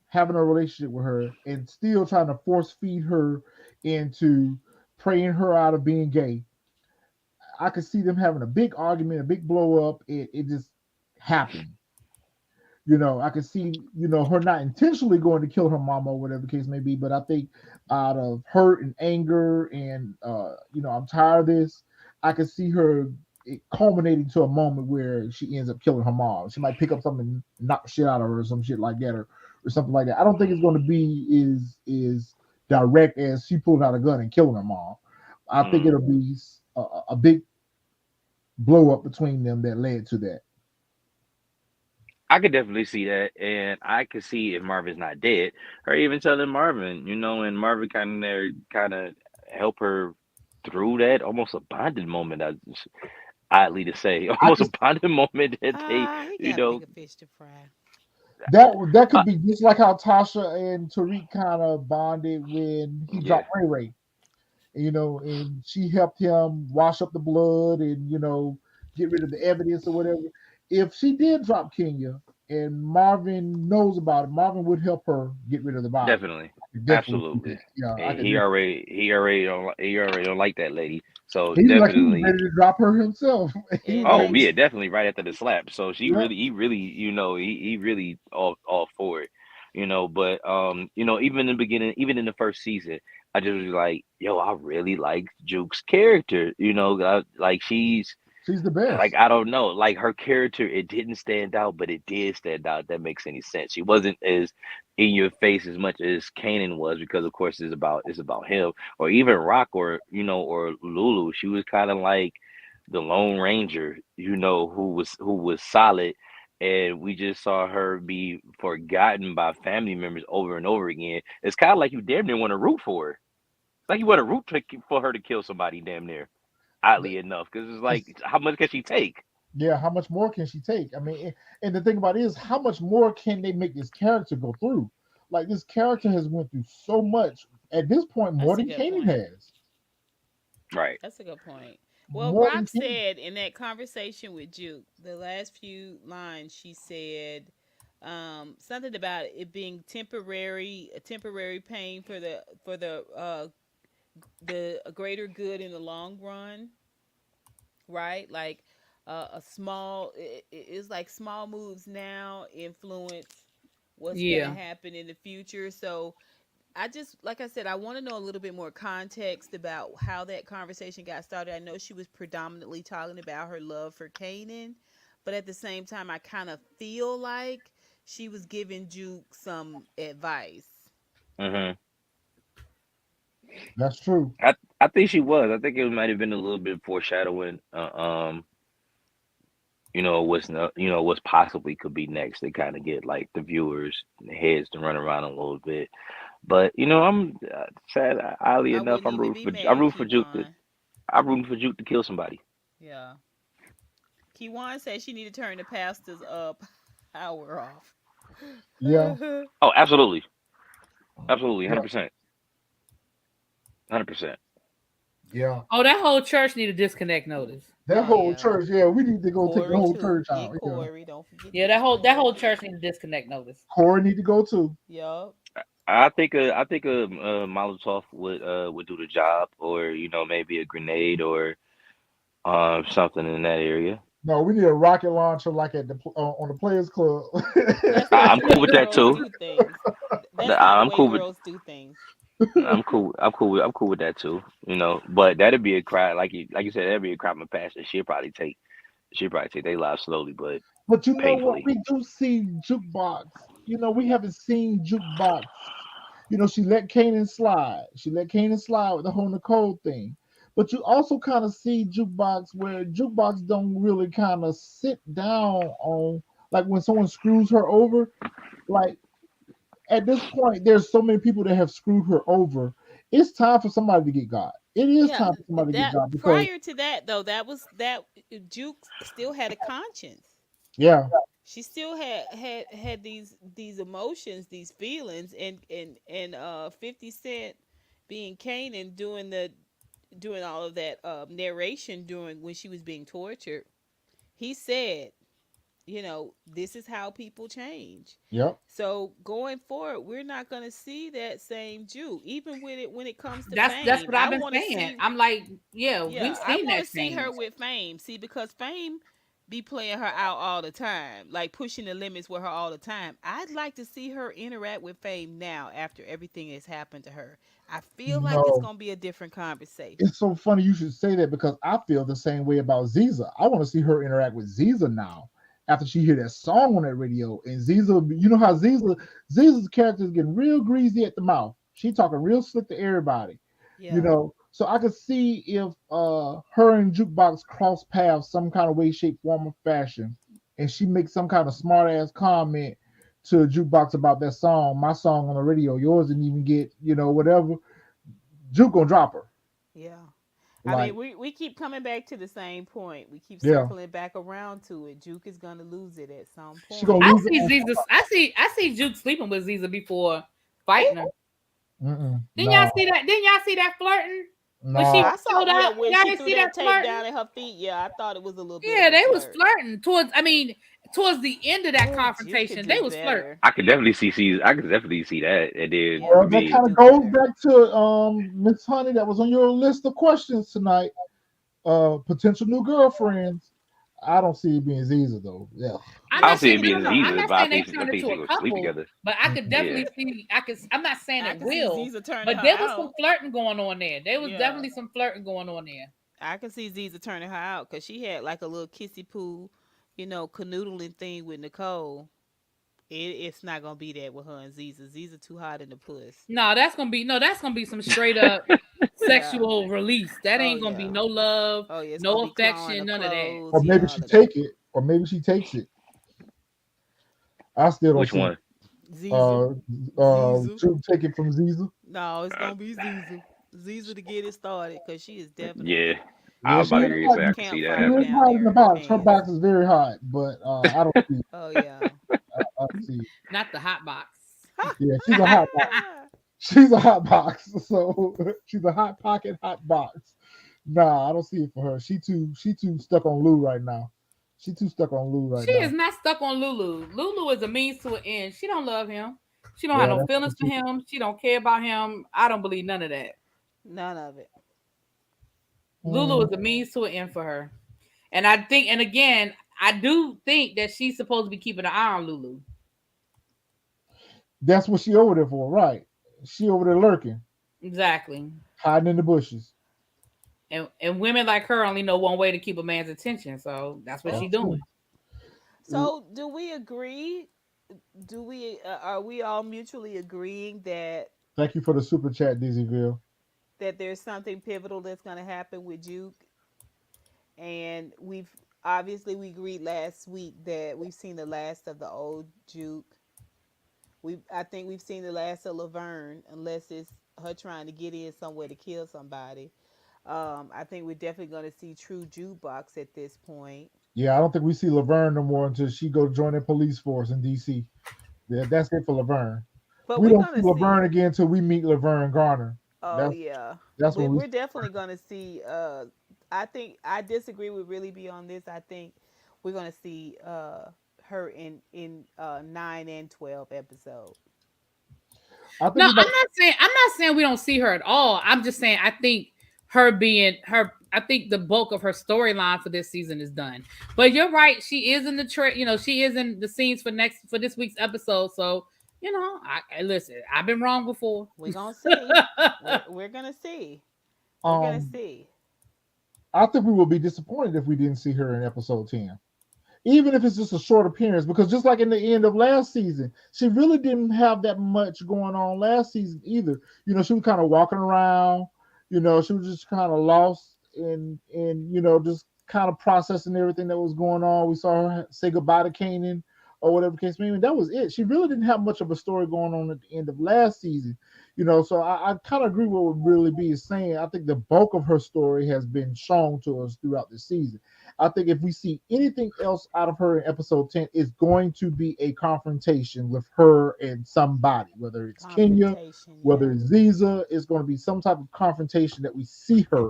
having a relationship with her and still trying to force feed her into praying her out of being gay, I could see them having a big argument, a big blow up. It just happened. I could see, her not intentionally going to kill her mama or whatever the case may be, but I think out of hurt and anger and I'm tired of this, I could see her it culminating to a moment where she ends up killing her mom. She might pick up something and knock the shit out of her or some shit like that, or something like that. I don't think it's going to be is direct as she pulled out a gun and killing her mom. I think it'll be a big blow up between them that led to that. I could definitely see that, and I could see if Marvin's not dead, her even telling Marvin, and Marvin kind of there, kind of help her through that, almost a bonded moment. Oddly to say, I almost a just bonded moment that they, Ah, he you got know, bigger fish to fry. that uh, could be just like how Tasha and Tariq kind of bonded when he yeah, dropped Ray Ray. And she helped him wash up the blood and get rid of the evidence or whatever. If she did drop Kenya and Marvin knows about it, Marvin would help her get rid of the body. definitely, I could definitely see absolutely. that. Yeah, I And could he definitely. already, he already don't like that lady, so He was like he was definitely. ready to drop her himself. He And was Oh ready. then yeah, definitely right after the slap. So Yeah, he really, he really all for it, But even in the beginning, even in the first season, I just was like, yo, I really like Juke's character. Like she's the best. I don't know, like her character, it didn't stand out, but it did stand out. If that makes any sense. She wasn't as in your face as much as Kanan was, because of course it's about him, or even Rock, or Lulu. She was kind of like the Lone Ranger, who was solid, and we just saw her be forgotten by family members over and over again. It's kind of like you damn near want to root for her. It's like you want to for her to kill somebody, damn near. Oddly enough, because it's like, how much can she take? Yeah, how much more can she take? I mean, and the thing about it is, how much more can they make this character go through? Like this character has went through so much at this point, more that's a than good Kanan point. has. Right. That's a good point. Well, More than Rock Kanan. said in that conversation with Juke, the last few lines, she said something about it being temporary, a temporary pain for the greater good in the long run, right? Like a small, it's like small moves now influence what's gonna Yeah. happen in the future. So I just, like I said, I want to know a little bit more context about how that conversation got started. I know she was predominantly talking about her love for Kanan, but at the same time, I kind of feel like she was giving Juke some advice. hmm That's true. I think she was. I think it might have been a little bit foreshadowing. What's no, what's possibly could be next. They kind of get like the viewers' heads to run around a little bit. But I'm sad. Oddly I enough, wouldn't even be I'm mad, rooting for Juke to Keywan. I'm rooting for Juke to kill somebody. Yeah. Keywan said she need to turn the pastor's power off. Yeah, Oh, absolutely, absolutely, yeah, 100%, 100%. yeah. Oh, that whole church need a disconnect notice. That Oh whole yeah. church, yeah, we need to go take the Corey whole too. church Get out. Yeah, Corey. Don't forget to Yeah, get that whole Corey. church need a disconnect notice. Corey need to go too. Yup. I think a Molotov would do the job, or maybe a grenade, or something in that area. No, we need a rocket launcher like at the on the Players Club. That's not I'm the cool way with that girls too. do things. That's not the I'm way cool with girls do things. I'm cool with that too. But that'd be a crime, like you said, that'd be a crime of passion. She'll probably take their lives slowly, but But you know what? painfully. We do see Jukebox. We haven't seen Jukebox. She let Kanan slide. She let Kanan slide with the whole Nicole thing. But you also kind of see Jukebox where Jukebox don't really kind of sit down on like when someone screws her over. Like at this point, there's so many people that have screwed her over. It's time for somebody to get got. It is Yeah, time for somebody to get that got because prior to that though, that was that Juke still had a conscience. yeah, She still had these emotions, these feelings, and 50 Cent being Kanan doing all of that narration during when she was being tortured. He said, this is how people change. yep, So going forward, we're not going to see that same Jew, even with it when it comes to That's fame. what I've I been want to saying. see, I'm like, yeah, yeah, we've I seen want that to see her change. with fame. See, because fame, be playing her out all the time, like pushing the limits with her all the time. I'd like to see her interact with Fame now after everything has happened to her. I feel like it's No, gonna be a different conversation. it's so funny you should say that because I feel the same way about Ziza. I want to see her interact with Ziza now after she hear that song on that radio. And Ziza, you know how Ziza's character is getting real greasy at the mouth. She talking real slick to everybody, you Yeah, know. So I could see if her and Jukebox cross paths some kind of way, shape, form, or fashion, and she makes some kind of smart ass comment to Jukebox about that song, my song on the radio, yours didn't even get, whatever. Juke gonna drop her. yeah. I mean, Like, we keep coming back to the same point. We keep yeah, circling back around to it. Juke is gonna lose it at some she gonna point. I lose it see on. Ziza. I see Juke sleeping with Ziza before fighting her. Mm-mm, Didn't y'all no, see that? Didn't y'all see that flirting when she no. I saw, showed yeah, up? when Y'all she didn't threw see that that tape flirting? down at her feet. Yeah, I thought it was a little bit of Yeah, a they was flirt. flirting towards. I mean, towards the end of that Oh, Juke could confrontation, do they was flirting. better. I could definitely see. I could definitely see that. And then Yeah, for Well, that Juke me, could kind of do goes better. back to Miss Honey that was on your list of questions tonight. Potential new girlfriends. I don't see it being Ziza though. Yeah. I'm I Yeah. don't not see saying it no, being no, no. I'm Aziza, not but saying they I turned think into they a gonna sleep couple, together. but I could Mm-mm. Yeah. definitely see. I'm not saying I it could see will, Ziza turning but her there was some out. flirting going on there. There was Yeah, definitely some flirting going on there. I could see Ziza turning her out because she had like a little kissy poo, canoodling thing with Nicole. It's not gonna be that with her and Ziza. Ziza too hot in the puss. No, that's gonna be some straight up Yeah. sexual release. That Oh ain't gonna be yeah. no love, Oh yeah. It's gonna no be clawing affection, the none of that. clothes. Or Yeah, maybe all she of that. take it, or maybe she takes it. I still don't Which see one? Ziza. Ziza. Juke take it from Ziza. No, it's Uh, gonna be Ziza. Ziza to get it started because she is yeah, definitely I Yeah, was she about to is setting agree up and hot. say the I can see She campfire that. is down hot in there the in the box. Her pants. box is very hot, but I don't see. Oh yeah. I don't see. Not the hot box. Yeah, she's a hot box. She's a hot box. So she's a hot pocket, hot box. Nah, I don't see it for her. She too stuck on Lou right now. She too stuck on Lou right She is now. not stuck on Lulu. Lulu is a means to an end. She don't love him. She don't have Yeah, no that's feelings what for she. him. She don't care about him. I don't believe none of that. None of it. Lulu Mm, is a means to an end for her. And I think, and again, I do think that she's supposed to be keeping an eye on Lulu. that's what she over there for, right? She over there lurking, Exactly. hiding in the bushes. And women like her only know one way to keep a man's attention. So that's what That's she's Oh. true. doing. So do we agree? Do we are we all mutually agreeing that Thank you for the super chat, Dizzyville. there's something pivotal that's going to happen with Juke? And we've obviously we agreed last week that we've seen the last of the old Juke. We I think we've seen the last of Laverne, unless it's her trying to get in somewhere to kill somebody. I think we're definitely going to see true jukebox at this point. Yeah, I don't think we see Laverne no more until she go join the police force in DC. Yeah, that's it for Laverne. But We we're don't going see to Laverne see. again until we meet Laverne Garner. Oh That's yeah, that's when we. we're definitely going to see. I think I disagree with really be on this. I think we're going to see her in 9 and 12 episodes. I No, think we might. I'm not saying we don't see her at all. I'm just saying I think her being her I think the bulk of her storyline for this season is done. But you're right, she is in the she is in the scenes for this week's episode. So, I listen, I've been wrong before. We're gonna see. We're gonna see. We're gonna Um, see. I think we will be disappointed if we didn't see her in episode 10, even if it's just a short appearance. Because just like in the end of last season, she really didn't have that much going on last season either. She was kind of walking around. She was just kind of lost in just kind of processing everything that was going on. We saw her say goodbye to Kanan or whatever the case may be. That was it. She really didn't have much of a story going on at the end of last season. So I kind of agree with what really B is saying. I think the bulk of her story has been shown to us throughout the season. I think if we see anything else out of her in episode 10, it's going to be a confrontation with her and somebody, whether it's Kenya, Confrontation, whether yeah. it's Ziza. It's going to be some type of confrontation that we see her,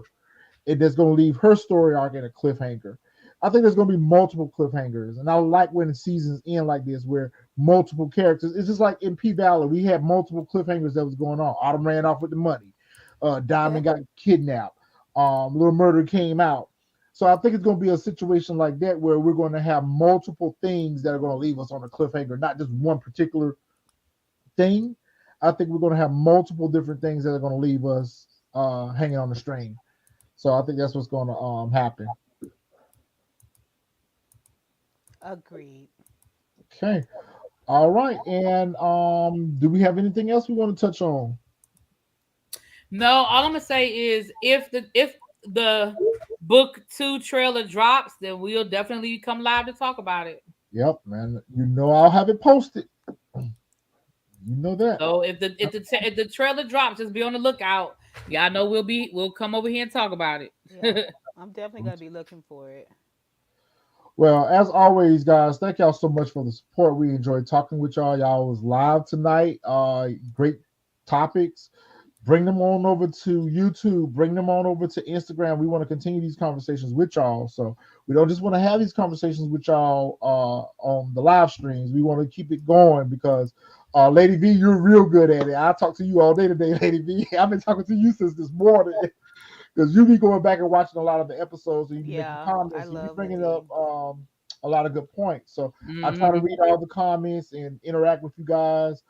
and that's going to leave her story arc in a cliffhanger. I think there's going to be multiple cliffhangers, and I like when the seasons end like this, where multiple characters. It's just like in P Valley, we had multiple cliffhangers that was going on. Autumn ran off with the money. Yeah. Diamond got kidnapped. Little Murder came out. So I think it's going to be a situation like that where we're going to have multiple things that are going to leave us on a cliffhanger, not just one particular thing. I think we're going to have multiple different things that are going to leave us hanging on the string. So I think that's what's going to happen. Agreed. Okay. All right. And do we have anything else we want to touch on? No, all I'm gonna say is if the book 2 trailer drops, then we'll definitely come live to talk about it. Yep, man. You know I'll have it posted. You know that. So if the trailer drops, just be on the lookout. Y'all know we'll come over here and talk about Yeah, it. I'm definitely gonna be looking for it. Well, as always, guys, thank y'all so much for the support. We enjoyed talking with y'all. Y'all was live tonight. Great topics. Bring them on over to YouTube. Bring them on over to Instagram. We want to continue these conversations with y'all. So we don't just want to have these conversations with y'all on the live streams. We want to keep it going because Lady V, you're real good at it. I talk to you all day today, Lady V. I've been talking to you since this morning because you be going back and watching a lot of the episodes and you be making Yeah, I comments and you love bringing it. up a lot of good points. So I try to Mhm. read all the comments and interact with you guys.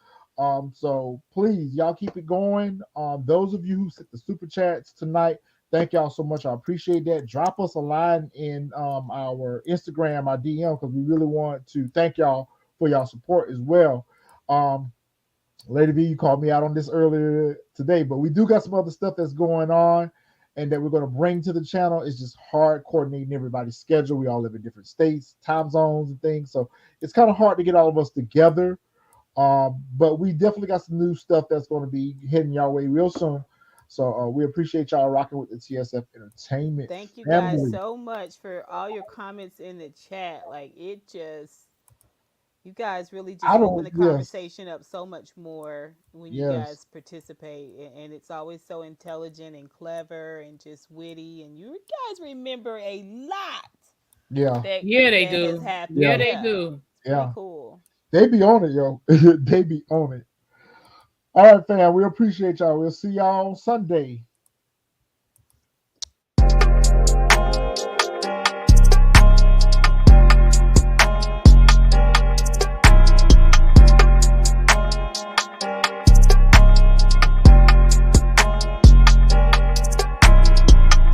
So please, y'all keep it going. Those of you who sent the super chats tonight, thank y'all so much. I appreciate that. Drop us a line in our Instagram, our DM, because we really want to thank y'all for y'all support as well. Um, Lady V, you called me out on this earlier today, but we do got some other stuff that's going on and that we're going to bring to the channel. It's just hard coordinating everybody's schedule. We all live in different states, time zones, and things. So it's kind of hard to get all of us together. But we definitely got some new stuff that's going to be heading y'all way real soon. So we appreciate y'all rocking with the TSF Entertainment Thank you guys family. so much for all your comments in the chat. Like it just you guys really just I open don't, the yes, conversation up so much more when you yes, guys participate, and it's always so intelligent and clever and just witty, and you guys remember a lot yeah, that Yeah, they that has do. happened. Yeah, yeah, they Yeah, do. it's pretty yeah. cool. They be on it, yo. They be on it. All right, fam. We appreciate y'all. We'll see y'all Sunday.